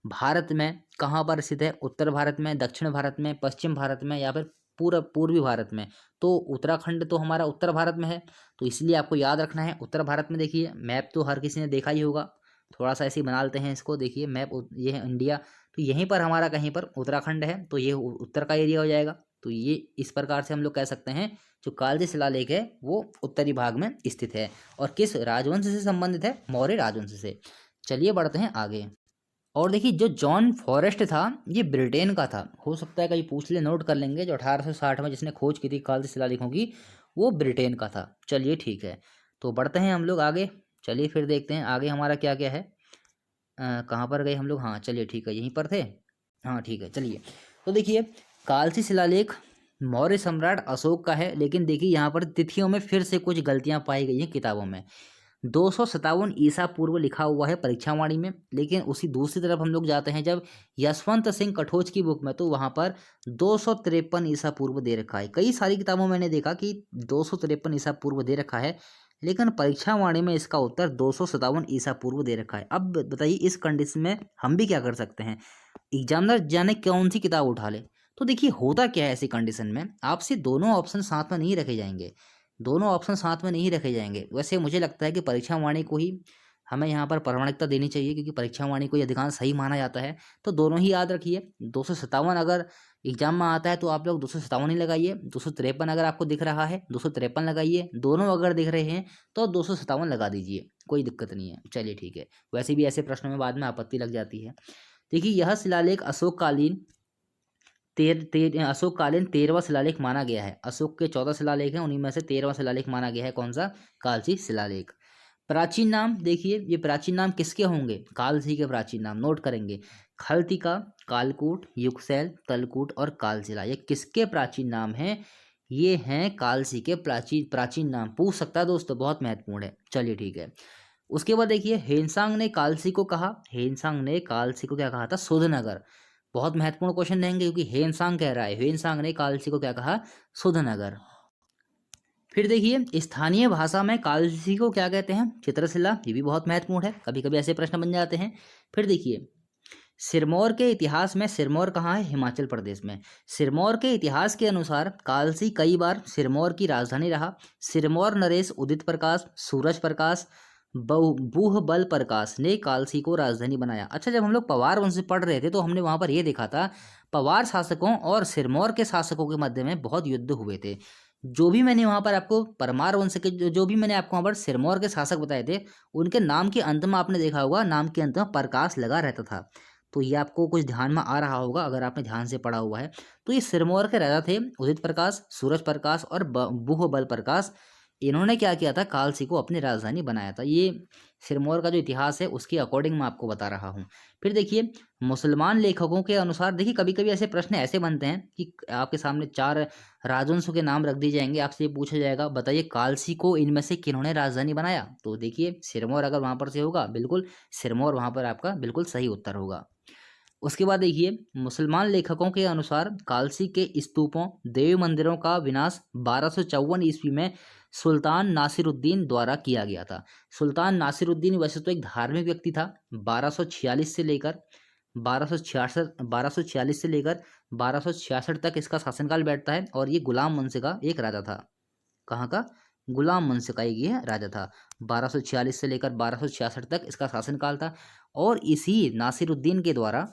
भारत में कहाँ पर स्थित है? उत्तर भारत में, दक्षिण भारत में, पश्चिम भारत में, या फिर पूर्वी भारत में? तो उत्तराखंड तो हमारा उत्तर भारत में है, तो इसलिए आपको याद रखना है उत्तर भारत में। देखिए मैप तो हर किसी ने देखा ही होगा, थोड़ा सा ऐसे ही बना लेते हैं इसको। देखिए मैप, ये है इंडिया, तो यहीं पर हमारा कहीं पर उत्तराखंड है, तो ये उत्तर का एरिया हो जाएगा। तो ये इस प्रकार से हम लोग कह सकते हैं, जो कालजी शिलालेख है वो उत्तरी भाग में स्थित है, और किस राजवंश से संबंधित है? मौर्य राजवंश से। चलिए बढ़ते हैं आगे। और देखिए, जो जॉन फॉरेस्ट था ये ब्रिटेन का था। हो सकता है कहीं पूछ ले, नोट कर लेंगे। जो 1860 में जिसने खोज की थी कालजी शिलालेखों की, वो ब्रिटेन का था। चलिए ठीक है, तो बढ़ते हैं हम लोग आगे। चलिए फिर देखते हैं आगे हमारा क्या क्या है। कहाँ पर गए हम लोग? हाँ चलिए ठीक है, यहीं पर थे। हाँ ठीक है, चलिए। तो देखिए, कालसी शिलालेख मौर्य सम्राट अशोक का है, लेकिन देखिए यहाँ पर तिथियों में फिर से कुछ गलतियाँ पाई गई हैं किताबों में। 257 ईसा पूर्व लिखा हुआ है परीक्षावाणी में, लेकिन उसी दूसरी तरफ हम लोग जाते हैं जब यशवंत सिंह कठोच की बुक में, तो वहाँ पर 253 ईसा पूर्व दे रखा है। कई सारी किताबों में मैंने देखा कि 253 ईसा पूर्व दे रखा है, लेकिन परीक्षावाणी में इसका उत्तर 257 ईसा पूर्व दे रखा है। अब बताइए, इस कंडीशन में हम भी क्या कर सकते हैं? एग्जामिनर जाने कौन सी किताब उठा ले। तो देखिए होता क्या है ऐसी कंडीशन में, आपसे दोनों ऑप्शन साथ में नहीं रखे जाएंगे, दोनों ऑप्शन साथ में नहीं रखे जाएंगे। वैसे मुझे लगता है कि परीक्षा वाणी को ही हमें यहाँ पर प्रामाणिकता देनी चाहिए, क्योंकि परीक्षा वाणी को ही अधिकांश सही माना जाता है। तो दोनों ही याद रखिए। 257 अगर एग्जाम में आता है तो आप लोग 257 ही लगाइए। 253 अगर आपको दिख रहा है 253 लगाइए। दोनों अगर दिख रहे हैं तो 257 लगा दीजिए, कोई दिक्कत नहीं है। चलिए ठीक है, वैसे भी ऐसे प्रश्नों में बाद में आपत्ति लग जाती है। देखिए, यह शिलालेख अशोककालीन 13वां शिलालेख माना गया है। अशोक के 14 शिलालेख हैं, उन्हीं में से 13वां शिलालेख माना गया है। कौन सा? कालसी शिलालेख। प्राचीन नाम देखिए, ये प्राचीन नाम किसके होंगे? कालसी के प्राचीन नाम नोट करेंगे। खलतिका, कालकूट, युगसैल, तलकूट और कालशिला, ये किसके प्राचीन नाम हैं? ये हैं कालसी के प्राचीन नाम। पूछ सकता है दोस्तों, बहुत महत्वपूर्ण है। चलिए ठीक है, उसके बाद देखिए हेनसांग ने कालसी को कहा, हेनसांग ने कालसी को क्या कहा था? शुद्धनगर। बहुत महत्वपूर्ण क्वेश्चन रहेंगे क्योंकि हेनसांग कह रहा है, हेनसांग ने कालसी को क्या कहा? शुद्धनगर। फिर देखिए स्थानीय भाषा में कालसी को क्या कहते हैं? चित्रशिला। ये भी बहुत महत्वपूर्ण है, कभी कभी ऐसे प्रश्न बन जाते हैं। फिर देखिए सिरमौर के इतिहास में, सिरमौर कहाँ है? हिमाचल प्रदेश में। सिरमौर के इतिहास के अनुसार कालसी कई बार सिरमौर की राजधानी रहा। सिरमौर नरेश उदित प्रकाश, सूरज प्रकाश, बूह बल प्रकाश ने कालसी को राजधानी बनाया। अच्छा, जब हम लोग पवार वंश पढ़ रहे थे तो हमने वहां पर यह देखा था पवार शासकों और सिरमौर के शासकों के मध्य में बहुत युद्ध हुए थे। जो भी मैंने वहां पर आपको परमार वंश के जो भी मैंने आपको वहां पर सिरमौर के शासक बताए थे, उनके नाम के अंत में आपने देखा होगा, नाम के अंत में प्रकाश लगा रहता था। तो ये आपको कुछ ध्यान में आ रहा होगा अगर आपने ध्यान से पढ़ा हुआ है। तो ये सिरमौर के राजा थे उदित प्रकाश, सूरज प्रकाश और बुह बल प्रकाश। इन्होंने क्या किया था? कालसी को अपनी राजधानी बनाया था। ये सिरमौर का जो इतिहास है उसके अकॉर्डिंग मैं आपको बता रहा हूँ। फिर देखिए मुसलमान लेखकों के अनुसार, देखिए कभी कभी ऐसे प्रश्न ऐसे बनते हैं कि आपके सामने 4 राजवंशों के नाम रख दिए जाएंगे, आपसे ये पूछा जाएगा बताइए कालसी को इनमें से किन्होंने राजधानी बनाया? तो देखिए सिरमौर अगर वहां पर से होगा, बिल्कुल सिरमौर वहां पर आपका बिल्कुल सही उत्तर होगा। उसके बाद देखिए मुसलमान लेखकों के अनुसार कालसी के स्तूपों, देव मंदिरों का विनाश 1254 ईस्वी में सुल्तान नासिरुद्दीन द्वारा किया गया था। सुल्तान नासिरुद्दीन वैसे तो एक धार्मिक व्यक्ति था। 1246 से लेकर 1246 से लेकर 1266 तक इसका शासनकाल बैठता है और ये गुलाम वंश का एक राजा था। कहाँ का? गुलाम वंश का एक ये राजा था। 1246 से लेकर 1266 तक इसका शासनकाल था। और इसी नासिरुद्दीन के द्वारा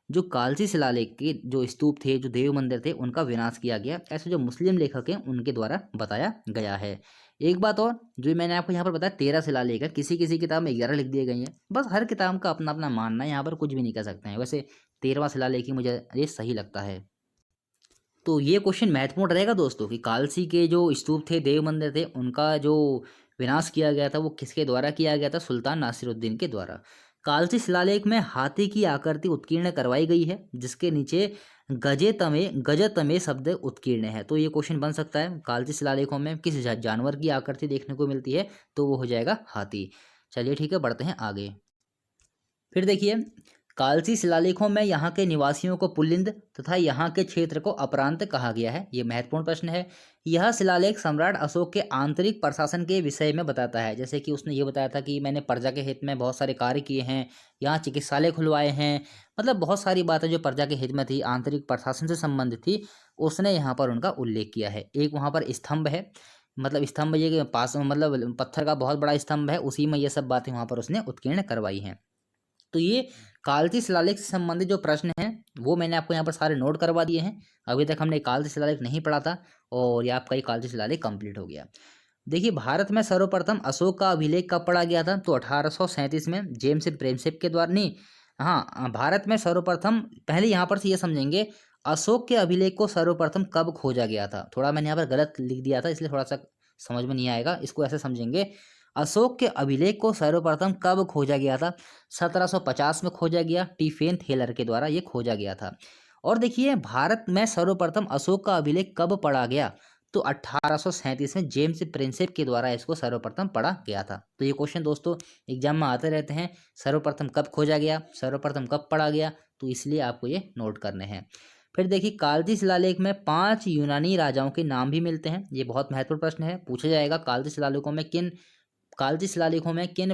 जो कालसी शिलालेख के जो स्तूप थे, जो देव मंदिर थे, उनका विनाश किया गया, ऐसे जो मुस्लिम लेखक हैं उनके द्वारा बताया गया है। एक बात और, जो मैंने आपको यहाँ पर बताया 13 शिलालेख है, किसी किसी किताब में 11 लिख दिए गए हैं। बस हर किताब का अपना अपना मानना है, यहाँ पर कुछ भी नहीं कह सकते हैं। वैसे 13वां शिलालेख ही मुझे ये सही लगता है। तो ये क्वेश्चन महत्वपूर्ण रहेगा दोस्तों कि कालसी के जो स्तूप थे, देव मंदिर थे, उनका जो विनाश किया गया था वो किसके द्वारा किया गया था? सुल्तान नासिरुद्दीन के द्वारा। कालसी शिलालेख में हाथी की आकृति उत्कीर्ण करवाई गई है, जिसके नीचे गजतमे शब्द उत्कीर्ण है। तो ये क्वेश्चन बन सकता है कालसी शिलालेखों में किस जानवर की आकृति देखने को मिलती है? तो वो हो जाएगा हाथी। चलिए ठीक है, बढ़ते हैं आगे। फिर देखिए कालसी शिलालेखों में यहाँ के निवासियों को पुल्लिंद तथा यहाँ के क्षेत्र को अपरांत कहा गया है। ये महत्वपूर्ण प्रश्न है। यह शिलालेख सम्राट अशोक के आंतरिक प्रशासन के विषय में बताता है। जैसे कि उसने ये बताया था कि मैंने प्रजा के हित में बहुत सारे कार्य किए हैं, यहाँ चिकित्सालय खुलवाए हैं, मतलब बहुत सारी बातें जो प्रजा के हित में थी, आंतरिक प्रशासन से संबंधित थी, उसने यहाँ पर उनका उल्लेख किया है। एक वहाँ पर स्तंभ है, मतलब स्तंभ ये कि पास मतलब पत्थर का बहुत बड़ा स्तंभ है, उसी में ये सब बातें वहाँ पर उसने उत्कीर्ण करवाई हैं। तो ये कालसी शिलालेख से संबंधित जो प्रश्न हैं वो मैंने आपको यहाँ पर सारे नोट करवा दिए हैं। अभी तक हमने कालसी शिलालेख नहीं पढ़ा था और ये आपका ये कालसी शिलालेख कंप्लीट हो गया। देखिए भारत में सर्वप्रथम अशोक का अभिलेख कब पढ़ा गया था? तो 1837 में जेम्स प्रेमसेप के द्वारा। नहीं, हाँ, भारत में सर्वप्रथम, पहले यहाँ पर से ये समझेंगे अशोक के अभिलेख को सर्वप्रथम कब खोजा गया था। थोड़ा मैंने यहाँ पर गलत लिख दिया था, इसलिए थोड़ा सा समझ में नहीं आएगा। इसको ऐसे समझेंगे, अशोक के अभिलेख को सर्वप्रथम कब खोजा गया था? 1750 में खोजा गया, टिफेन थेलर के द्वारा ये खोजा गया था। और देखिए भारत में सर्वप्रथम अशोक का अभिलेख कब पढ़ा गया? तो 1837 में जेम्स प्रिंसेप के द्वारा इसको सर्वप्रथम पढ़ा गया था। तो ये क्वेश्चन दोस्तों एग्जाम में आते रहते हैं, सर्वप्रथम कब खोजा गया, सर्वप्रथम कब पढ़ा गया, तो इसलिए आपको ये नोट करने हैं। फिर देखिए कालसी शिलालेख में 5 यूनानी राजाओं के नाम भी मिलते हैं। ये बहुत महत्वपूर्ण प्रश्न है, पूछा जाएगा कालसी शिलालेखों में कालसी शिलालेखों में किन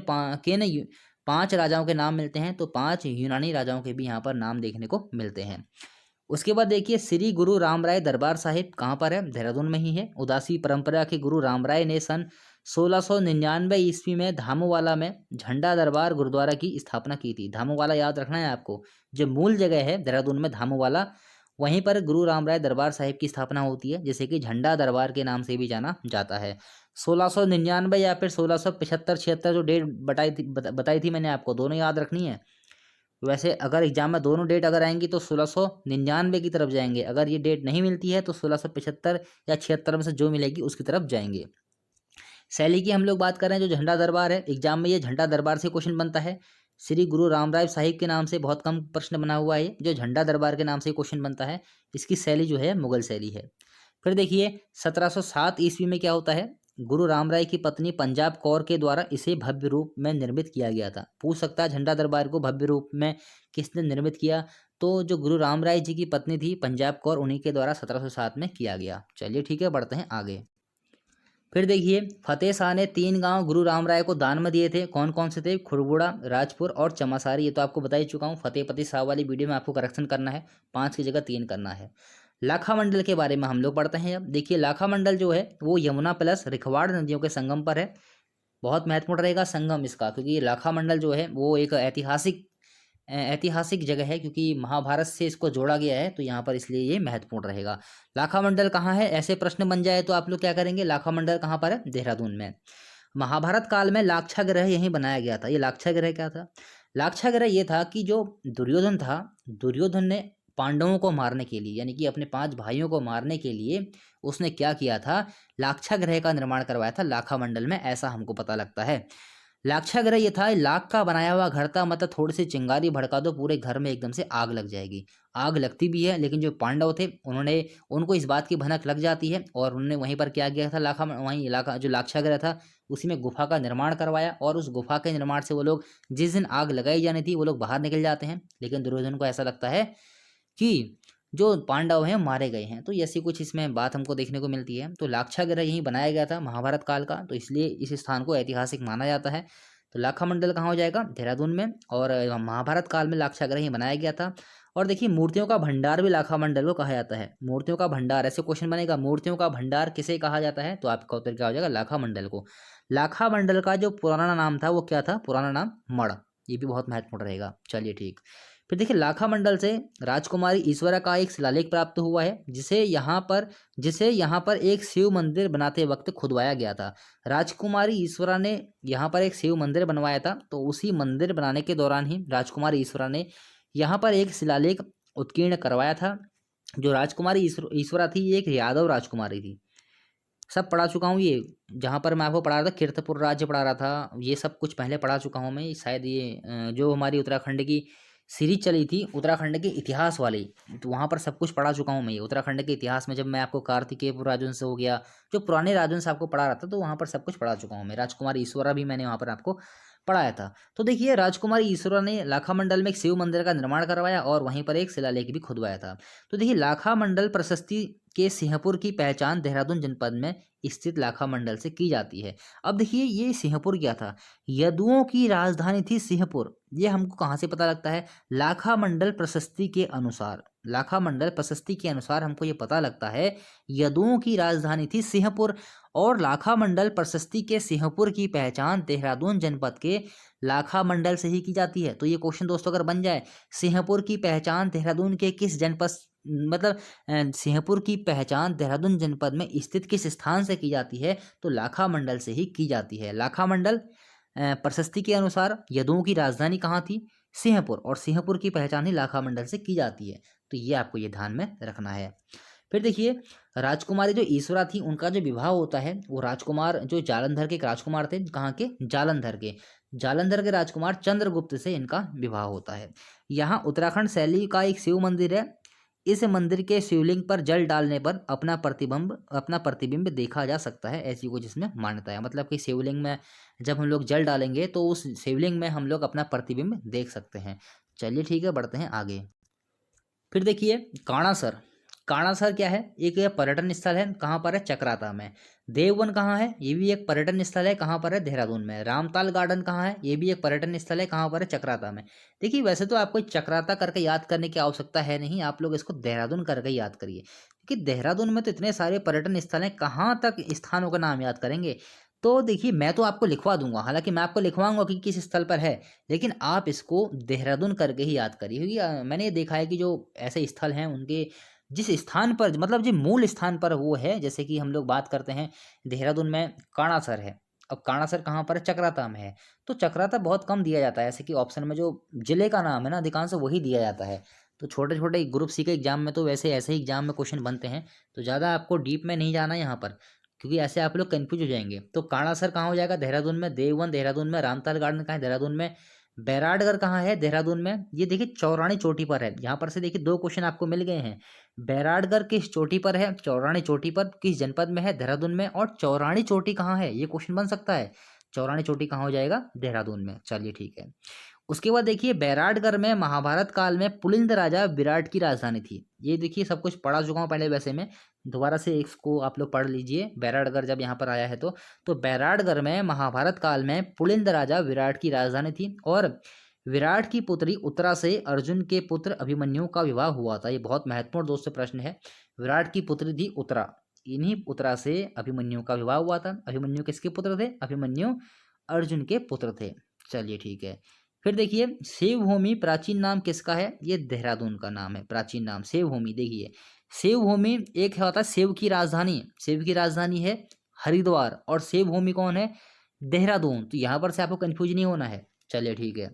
5 राजाओं के नाम मिलते हैं? तो 5 यूनानी राजाओं के भी यहाँ पर नाम देखने को मिलते हैं। उसके बाद देखिए श्री गुरु रामराय दरबार साहिब कहाँ पर है? देहरादून में ही है। उदासी परंपरा के गुरु रामराय ने सन 1699 ईस्वी में धामोवाला में झंडा दरबार गुरुद्वारा की स्थापना की थी। धामोवाला याद रखना है आपको, जो मूल जगह है देहरादून में धामोवाला, वहीं पर गुरु रामराय दरबार साहिब की स्थापना होती है, जिसे कि झंडा दरबार के नाम से भी जाना जाता है। 1699 या फिर 1675-76 जो डेट बताई थी मैंने आपको, दोनों याद रखनी है। वैसे अगर एग्जाम में दोनों डेट अगर आएंगी तो 1699 की तरफ जाएंगे, अगर ये डेट नहीं मिलती है तो 1675 या 76 में से जो मिलेगी उसकी तरफ जाएंगे। शैली की हम लोग बात कर रहे हैं, जो झंडा दरबार है, एग्जाम में ये झंडा दरबार से क्वेश्चन बनता है। श्री गुरु रामराय साहिब के नाम से बहुत कम प्रश्न बना हुआ है, जो झंडा दरबार के नाम से क्वेश्चन बनता है। इसकी शैली जो है मुगल शैली है। फिर देखिए 1707 ईस्वी में क्या होता है? गुरु रामराय की पत्नी पंजाब कौर के द्वारा इसे भव्य रूप में निर्मित किया गया था। पूछ सकता है झंडा दरबार को भव्य रूप में किसने निर्मित किया, तो जो गुरु रामराय जी की पत्नी थी पंजाब कौर, उन्हीं के द्वारा 1707 में किया गया। चलिए ठीक है, बढ़ते हैं आगे। फिर देखिए, फतेह शाह ने 3 गांव गुरु रामराय को दान में दिए थे। कौन कौन से थे? खुरबुड़ा, राजपुर और चमासारी। ये तो आपको बता ही चुका हूँ। फतेहपति शाह वाली वीडियो में आपको करेक्शन करना है, 5 की जगह 3 करना है। लाखा मंडल के बारे में हम लोग पढ़ते हैं। अब देखिए, लाखा मंडल जो है वो यमुना प्लस रिखवाड़ नदियों के संगम पर है। बहुत महत्वपूर्ण रहेगा संगम इसका, क्योंकि ये लाखा मंडल जो है वो एक ऐतिहासिक जगह है, क्योंकि महाभारत से इसको जोड़ा गया है, तो यहाँ पर इसलिए ये महत्वपूर्ण रहेगा। लाखा मंडल कहाँ है? ऐसे प्रश्न बन जाए तो आप लोग क्या करेंगे? लाखा मंडल कहाँ पर है? देहरादून में। महाभारत काल में लाक्षागृह यहीं बनाया गया था। ये लाक्षागृह क्या था? लाक्षागृह ये था कि जो दुर्योधन था, दुर्योधन ने पांडवों को मारने के लिए, यानी कि अपने 5 भाइयों को मारने के लिए उसने क्या किया था? लाक्षागृह का निर्माण करवाया था लाखा मंडल में, ऐसा हमको पता लगता है। लाक्षागृह ये था, लाख का बनाया हुआ घर था, मतलब थोड़ी सी चिंगारी भड़का दो पूरे घर में एकदम से आग लग जाएगी। आग लगती भी है, लेकिन जो पांडव थे उनको इस बात की भनक लग जाती है, और उन्होंने वहीं पर क्या किया था? वहीं इलाका जो लाक्षागृह था उसी में गुफा का निर्माण करवाया, और उस गुफा के निर्माण से वो लोग, जिस दिन आग लगाई जानी थी, वो लोग बाहर निकल जाते हैं। लेकिन दुर्योधन को ऐसा लगता है कि जो पांडव हैं मारे गए हैं, तो ऐसी कुछ इसमें बात हमको देखने को मिलती है। तो लाक्षागृह यहीं बनाया गया था महाभारत काल का, तो इसलिए इस स्थान को ऐतिहासिक माना जाता है। तो लाखा मंडल कहाँ हो जाएगा? देहरादून में। और महाभारत काल में लाक्षागृह ही बनाया गया था। और देखिए, मूर्तियों का भंडार भी लाखा मंडल को कहा जाता है। मूर्तियों का भंडार, ऐसे क्वेश्चन बनेगा, मूर्तियों का भंडार किसे कहा जाता है? तो आपका उत्तर क्या हो जाएगा? लाखा मंडल को। लाखा मंडल का जो पुराना नाम था वो क्या था? पुराना नाम मड़। ये भी बहुत महत्वपूर्ण रहेगा। चलिए ठीक। फिर देखिए, लाखा मंडल से राजकुमारी ईश्वरा का एक शिलालेख प्राप्त हुआ है, जिसे यहाँ पर एक शिव मंदिर बनाते वक्त खुदवाया गया था। राजकुमारी ईश्वरा ने यहाँ पर एक शिव मंदिर बनवाया था, तो उसी मंदिर बनाने के दौरान ही राजकुमारी ईश्वरा ने यहाँ पर एक शिलालेख उत्कीर्ण करवाया था। जो राजकुमारी ईश्वरा थी, ये एक यादव राजकुमारी थी। सब पढ़ा चुका हूँ ये, जहाँ पर मैं आपको पढ़ा रहा था, कीर्तपुर राज्य पढ़ा रहा था, ये सब कुछ पहले पढ़ा चुका हूँ मैं। शायद ये जो हमारी उत्तराखंड की सीरीज चली थी उत्तराखंड के इतिहास वाली, तो वहाँ पर सब कुछ पढ़ा चुका हूँ मैं। ये उत्तराखंड के इतिहास में जब मैं आपको कार्तिकेयपुर राजवंश हो गया, जो पुराने राजवंश आपको पढ़ा रहा था, तो वहाँ पर सब कुछ पढ़ा चुका हूँ मैं। राजकुमारी ईश्वरा भी मैंने वहाँ पर आपको पढ़ाया था। तो देखिए, राजकुमारी ईश्वरा ने लाखा मंडल में एक शिव मंदिर का निर्माण करवाया, और वहीं पर एक शिलालेख भी खुदवाया था। तो देखिए, लाखा मंडल प्रशस्ति के सिंहपुर की पहचान देहरादून जनपद में स्थित लाखा मंडल से की जाती है। अब देखिए, ये सिंहपुर क्या था? यदुओं की राजधानी थी सिंहपुर। ये हमको कहाँ से पता लगता है? लाखा मंडल प्रशस्ति के अनुसार। लाखा मंडल प्रशस्ति के अनुसार हमको ये पता लगता है यदुओं की राजधानी थी सिंहपुर, और लाखा मंडल प्रशस्ति के सिंहपुर की पहचान देहरादून जनपद के लाखा मंडल से ही की जाती है। तो ये क्वेश्चन दोस्तों अगर बन जाए, सिंहपुर की पहचान देहरादून के किस जनपद, मतलब सिंहपुर की पहचान देहरादून जनपद में स्थित किस स्थान से की जाती है? तो लाखा मंडल से ही की जाती है। लाखा मंडल प्रशस्ति के अनुसार यदुओं की राजधानी कहाँ थी? सिंहपुर, और सिंहपुर की पहचान ही लाखा मंडल से की जाती है। तो ये आपको ये ध्यान में रखना है। फिर देखिए, राजकुमारी जो ईश्वरा थी, उनका जो विवाह होता है, वो राजकुमार जो जालंधर के राजकुमार थे, कहाँ के? जालंधर के राजकुमार चंद्रगुप्त से इनका विवाह होता है। यहाँ उत्तराखंड शैली का एक शिव मंदिर है। इस मंदिर के शिवलिंग पर जल डालने पर अपना प्रतिबिंब देखा जा सकता है, ऐसी कुछ इसमें मान्यता है। मतलब कि शिवलिंग में जब हम लोग जल डालेंगे तो उस शिवलिंग में हम लोग अपना प्रतिबिंब देख सकते हैं। चलिए ठीक है, बढ़ते हैं आगे। फिर देखिए, काणासर। काणासर क्या है? एक यह पर्यटन स्थल है। कहाँ पर है? चक्राता में। देववन कहाँ है? ये भी एक पर्यटन स्थल है। कहाँ पर है? देहरादून में। रामताल गार्डन कहाँ है? ये भी एक पर्यटन स्थल है। कहाँ पर है? चक्राता में। देखिए, वैसे तो आपको चक्राता करके याद करने की आवश्यकता है नहीं, आप लोग इसको देहरादून करके याद करिए, क्योंकि देहरादून में तो इतने सारे पर्यटन स्थल हैं, कहाँ तक स्थानों का नाम याद करेंगे। तो देखिए, मैं तो आपको लिखवा दूंगा, हालांकि मैं आपको लिखवाऊंगा कि किस स्थल पर है, लेकिन आप इसको देहरादून करके ही याद करिए, क्योंकि मैंने ये देखा है कि जो ऐसे स्थल हैं उनके जिस स्थान पर, मतलब जो मूल स्थान पर वो है, जैसे कि हम लोग बात करते हैं देहरादून में काणासर है। अब काणासर कहाँ पर है? चक्राता में है। तो चक्राता बहुत कम दिया जाता है, ऐसे कि ऑप्शन में जो जिले का नाम है ना, अधिकांश वही दिया जाता है। तो छोटे छोटे ग्रुप सी के एग्जाम में तो वैसे ऐसे ही एग्जाम में क्वेश्चन बनते हैं, तो ज़्यादा आपको डीप में नहीं जाना यहाँ पर, क्योंकि ऐसे आप लोग कंफ्यूज हो जाएंगे। तो काणासर कहाँ हो जाएगा? देहरादून में। देववन देहरादून में। रामताल गार्डन कहाँ है? देहरादून में। बैराटगढ़ कहाँ है देहरादून में? ये देखिए चौरानी चोटी पर है। यहाँ पर से देखिए 2 क्वेश्चन आपको मिल गए हैं। बैराटगढ़ किस चोटी पर है? चौरानी चोटी पर। किस जनपद में है? देहरादून में। और चौरानी चोटी कहाँ है? ये क्वेश्चन बन सकता है। चौरानी चोटी कहाँ हो जाएगा? देहरादून में। चलिए ठीक है। उसके बाद देखिए बैराटगढ़ में महाभारत काल में पुलिंद राजा विराट की राजधानी थी। ये देखिए सब कुछ पढ़ा चुका हूँ पहले, वैसे में दोबारा से इसको आप लोग पढ़ लीजिए। बैराटगढ़ जब यहाँ पर आया है तो बैराटगढ़ में महाभारत काल में पुलिंद राजा विराट की राजधानी थी और विराट की पुत्री उत्तरा से अर्जुन के पुत्र अभिमन्यु का विवाह हुआ था। ये बहुत महत्वपूर्ण दोस्तों प्रश्न है। विराट की पुत्री थी उत्तरा, इन्हीं उत्तरा से अभिमन्यु का विवाह हुआ था। अभिमन्यु किसके पुत्र थे? अभिमन्यु अर्जुन के पुत्र थे। चलिए ठीक है। फिर देखिए सेवभूमि प्राचीन नाम किसका है? ये देहरादून का नाम है, प्राचीन नाम सेवभूमि। देखिए सेवभूमि एक है होता है सेव की राजधानी, सेव की राजधानी है हरिद्वार और सेवभूमि कौन है? देहरादून। तो यहाँ पर से आपको कंफ्यूज नहीं होना है। चलिए ठीक है।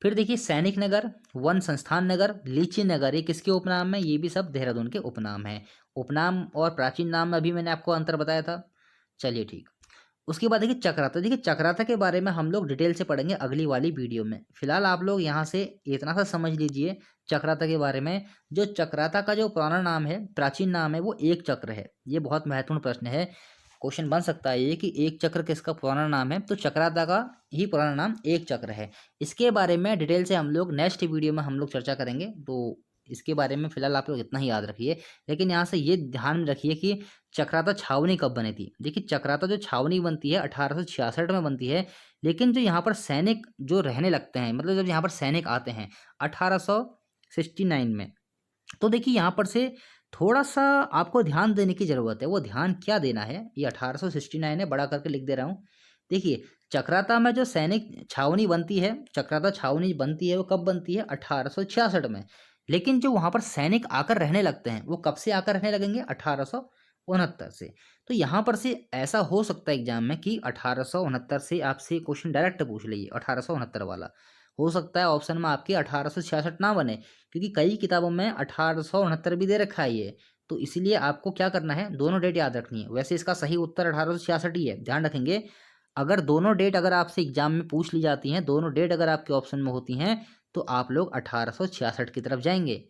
फिर देखिए सैनिक नगर, वन संस्थान नगर, लीची नगर, ये किसके उपनाम है? ये भी सब देहरादून के उपनाम है। उपनाम और प्राचीन नाम में अभी मैंने आपको अंतर बताया था। चलिए ठीक। उसके बाद देखिए चक्राता। देखिए चक्राता के बारे में हम लोग डिटेल से पढ़ेंगे अगली वाली वीडियो में। फिलहाल आप लोग यहाँ से इतना सा समझ लीजिए चक्राता के बारे में। जो चक्राता का जो पुराना नाम है, प्राचीन नाम है, वो एक चक्र है। ये बहुत महत्वपूर्ण प्रश्न है, क्वेश्चन बन सकता है ये कि एक चक्र किसका पुराना नाम है? तो चक्राता का ही पुराना नाम एक चक्र है। इसके बारे में डिटेल से हम लोग नेक्स्ट वीडियो में हम लोग चर्चा करेंगे। तो इसके बारे में फिलहाल आप लोग इतना ही याद रखिए। लेकिन यहाँ से ये ध्यान में रखिए कि चक्राता छावनी कब बनी थी। देखिए चक्राता जो छावनी बनती है 1866 में बनती है। लेकिन जो यहाँ पर सैनिक जो रहने लगते हैं, मतलब जब यहाँ पर सैनिक आते हैं 1869 में, तो देखिए यहाँ पर से थोड़ा सा आपको ध्यान देने की जरूरत है। वो ध्यान क्या देना है, ये 1869 है, बड़ा करके लिख दे रहा हूँ। देखिए चक्राता में जो सैनिक छावनी बनती है, चक्राता छावनी बनती है, वो कब बनती है? 1866 में। लेकिन जो वहां पर सैनिक आकर रहने लगते हैं वो कब से आकर रहने लगेंगे? 1869 से। तो यहाँ पर से ऐसा हो सकता है एग्जाम में कि 1869 से आपसे क्वेश्चन डायरेक्ट पूछ लीजिए, 1869 वाला हो सकता है ऑप्शन में आपके 1866 ना बने, क्योंकि कई किताबों में 1869 भी दे रखा है ये। तो इसीलिए आपको क्या करना है, दोनों डेट याद रखनी है। वैसे इसका सही उत्तर 1866 ही है, ध्यान रखेंगे। अगर दोनों डेट अगर आपसे एग्जाम में पूछ ली जाती हैं, दोनों डेट अगर आपके ऑप्शन में होती हैं, तो आप लोग 1866 की तरफ जाएंगे।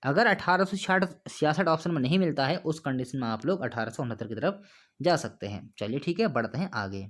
अगर 1866 ऑप्शन में नहीं मिलता है, उस कंडीशन में आप लोग 1869 की तरफ जा सकते हैं। चलिए ठीक है, बढ़ते हैं आगे।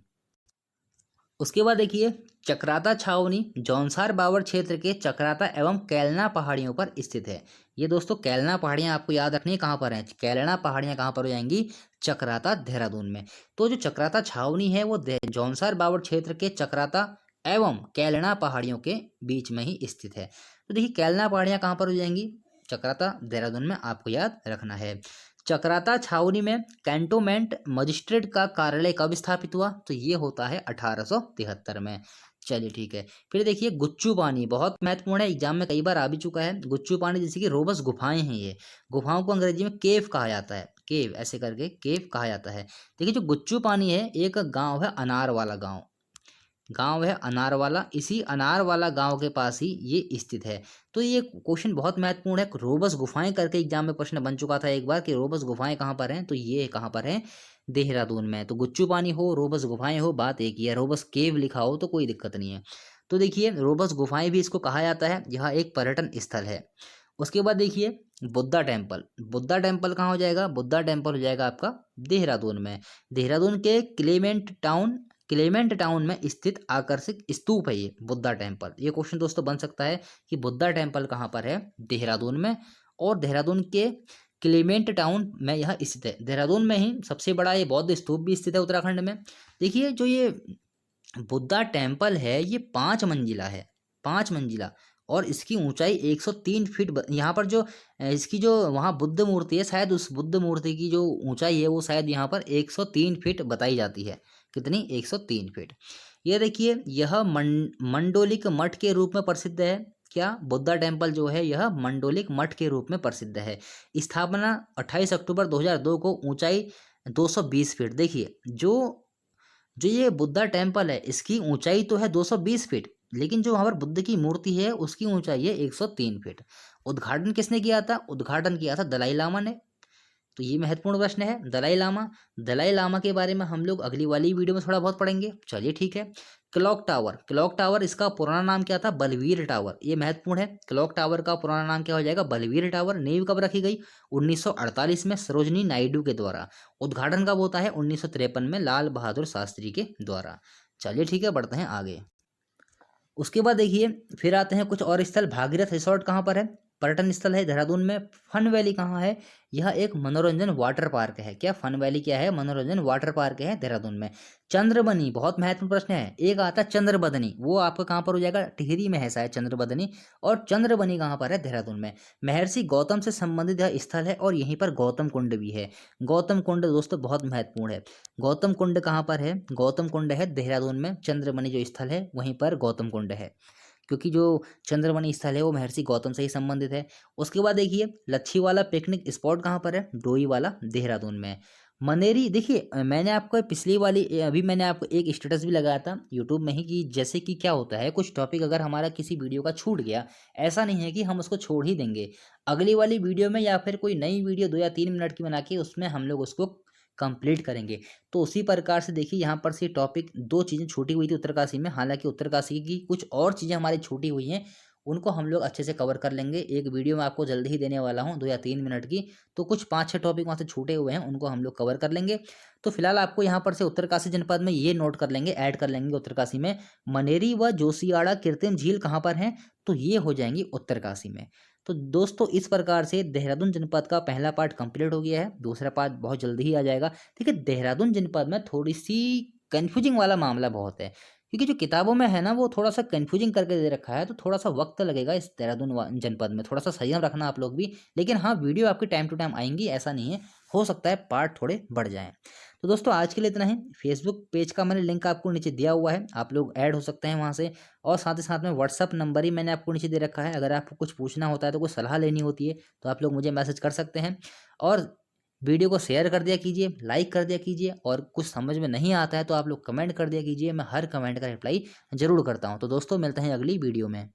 उसके बाद देखिए चक्राता छावनी जौनसार बावर क्षेत्र के चक्राता एवं कैलना पहाड़ियों पर स्थित है। ये दोस्तों कैलना पहाड़ियां आपको याद रखनी है कहाँ पर हैं। कैलना पहाड़ियां कहाँ पर हो जाएंगी? चक्राता देहरादून में। तो जो चक्राता छावनी है वो जौनसार बावर क्षेत्र के चक्राता एवं कैलना पहाड़ियों के बीच में ही स्थित है। तो देखिए कैलना पहाड़ियां कहाँ पर हो जाएंगी? चक्राता देहरादून में, आपको याद रखना है। चक्राता छावनी में कैंटोमेंट मजिस्ट्रेट का कार्यालय कब स्थापित हुआ? तो ये होता है 1873 में। चलिए ठीक है। फिर देखिए गुच्चू पानी, बहुत महत्वपूर्ण है, एग्जाम में कई बार आ भी चुका है। गुच्चू पानी जैसे कि रोबस गुफाएं हैं, ये गुफाओं को अंग्रेजी में केव कहा जाता है, केव ऐसे करके केव कहा जाता है। देखिए जो गुच्चू पानी है एक गांव है, अनार वाला गांव, गांव है अनारवाला, इसी अनारवाला गांव के पास ही ये स्थित है। तो ये क्वेश्चन बहुत महत्वपूर्ण है। रोबस गुफाएं करके एग्जाम में प्रश्न बन चुका था एक बार कि रोबस गुफाएं कहाँ पर हैं, तो ये कहाँ पर है? देहरादून में। तो गुच्चू पानी हो, रोबस गुफाएं हो, बात एक ही है। रोबस केव लिखा हो तो कोई दिक्कत नहीं है। तो देखिए रोबस गुफाएं भी इसको कहा जाता है, यह एक पर्यटन स्थल है। उसके बाद देखिए बुद्धा टेम्पल, बुद्धा टेम्पल कहाँ हो जाएगा? बुद्धा टेम्पल हो जाएगा आपका देहरादून में। देहरादून के क्लेमेंट टाउन में स्थित आकर्षक स्तूप है ये बुद्धा टेम्पल। ये क्वेश्चन दोस्तों बन सकता है कि बुद्धा टेम्पल कहाँ पर है? देहरादून में। और देहरादून के क्लेमेंट टाउन में यह स्थित है। देहरादून में ही सबसे बड़ा ये बौद्ध स्तूप भी स्थित है उत्तराखंड में। देखिए जो ये बुद्धा टेम्पल है ये 5 मंजिला है, 5 मंजिला, और इसकी ऊंचाई 103 फीट। यहाँ पर जो इसकी जो वहाँ बुद्ध मूर्ति है, शायद उस बुद्ध मूर्ति की जो ऊंचाई है वो शायद यहाँ पर 103 फीट बताई जाती है। कितनी? 103 फीट। ये देखिए यह मंडोलिक मठ के रूप में प्रसिद्ध है। क्या? बुद्धा टेम्पल जो है यह मंडोलिक मठ के रूप में प्रसिद्ध है। स्थापना 28 अक्टूबर 2002 को, ऊंचाई 220 फीट। देखिए जो जो ये बुद्धा टेम्पल है इसकी ऊंचाई तो है 220 फीट, लेकिन जो वहाँ पर बुद्ध की मूर्ति है उसकी ऊंचाई है 103 फीट। उद्घाटन किसने किया था? उद्घाटन किया था दलाई लामा ने। तो ये महत्वपूर्ण प्रश्न है। दलाई लामा के बारे में हम लोग अगली वाली वीडियो में थोड़ा बहुत पढ़ेंगे। चलिए ठीक है। क्लॉक टावर इसका पुराना नाम क्या था? बलवीर टावर। ये महत्वपूर्ण है। क्लॉक टावर का पुराना नाम क्या हो जाएगा? बलवीर टावर। नींव कब रखी गई? 1948 में सरोजनी नायडू के द्वारा। उद्घाटन कब होता है? 1953 में लाल बहादुर शास्त्री के द्वारा। चलिए ठीक है, बढ़ते हैं आगे। उसके बाद देखिए फिर आते हैं कुछ और स्थल। भागीरथ रिसोर्ट कहाँ पर है? पर्यटन स्थल है देहरादून में। फन वैली कहाँ है? यह एक मनोरंजन वाटर पार्क है। क्या फन वैली क्या है? मनोरंजन वाटर पार्क है देहरादून में। चंद्रबनी बहुत महत्वपूर्ण प्रश्न है। एक आता चंद्रबदनी, वो आपका कहाँ पर हो जाएगा? टिहरी में है शायद चंद्रबदनी। और चंद्रबनी कहाँ पर है? देहरादून में। महर्षि गौतम से संबंधित यह स्थल है और यहीं पर गौतम कुंड भी है। गौतम कुंड दोस्तों बहुत महत्वपूर्ण है। गौतम कुंड कहाँ पर है? गौतम कुंड है देहरादून में। चंद्रमणि जो स्थल है वहीं पर गौतम कुंड है, क्योंकि जो चंद्रमणि स्थल है वो महर्षि गौतम से ही संबंधित है। उसके बाद देखिए लच्छीवाला पिकनिक स्पॉट कहाँ पर है? डोईवाला देहरादून में। मनेरी देखिए मैंने आपको पिछली वाली अभी मैंने आपको एक स्टेटस भी लगाया था यूट्यूब में ही कि जैसे कि क्या होता है कुछ टॉपिक अगर हमारा किसी वीडियो का छूट गया, ऐसा नहीं है कि हम उसको छोड़ ही देंगे। अगली वाली वीडियो में या फिर कोई नई वीडियो 2 या 3 मिनट की बना के उसमें हम लोग उसको कंप्लीट करेंगे। तो उसी प्रकार से देखिए यहाँ पर से टॉपिक 2 चीज़ें छूटी हुई थी उत्तरकाशी में। हालांकि उत्तरकाशी की कुछ और चीज़ें हमारी छूटी हुई हैं, उनको हम लोग अच्छे से कवर कर लेंगे। एक वीडियो में आपको जल्दी ही देने वाला हूँ 2 या 3 मिनट की। तो कुछ 5-6 टॉपिक वहाँ से छूटे हुए हैं, उनको हम लोग कवर कर लेंगे। तो फिलहाल आपको यहाँ पर से उत्तरकाशी जनपद में ये नोट कर लेंगे, ऐड कर लेंगे उत्तरकाशी में मनेरी व जोशियाड़ा कृत्रिम झील कहाँ पर हैं? तो ये हो जाएंगी उत्तरकाशी में। तो दोस्तों इस प्रकार से देहरादून जनपद का पहला पार्ट कंप्लीट हो गया है। दूसरा पार्ट बहुत जल्दी ही आ जाएगा। ठीक है, देहरादून जनपद में थोड़ी सी कंफ्यूजिंग वाला मामला बहुत है, क्योंकि जो किताबों में है ना वो थोड़ा सा कंफ्यूजिंग करके दे रखा है। तो थोड़ा सा वक्त लगेगा इस जनपद में, थोड़ा सा संयम रखना आप लोग भी। लेकिन हाँ वीडियो आपकी टाइम टू टाइम आएंगी, ऐसा नहीं है, हो सकता है पार्ट थोड़े बढ़ जाएं। तो दोस्तों आज के लिए इतना ही। फेसबुक पेज का मैंने लिंक आपको नीचे दिया हुआ है, आप लोग ऐड हो सकते हैं वहाँ से। और साथ ही साथ में व्हाट्सअप नंबर ही मैंने आपको नीचे दे रखा है। अगर आपको कुछ पूछना होता है तो कोई सलाह लेनी होती है तो आप लोग मुझे मैसेज कर सकते हैं। और वीडियो को शेयर कर दिया कीजिए, लाइक कर दिया कीजिए। और कुछ समझ में नहीं आता है तो आप लोग कमेंट कर दिया कीजिए, मैं हर कमेंट का रिप्लाई जरूर करता हूँ। तो दोस्तों मिलते हैं अगली वीडियो में।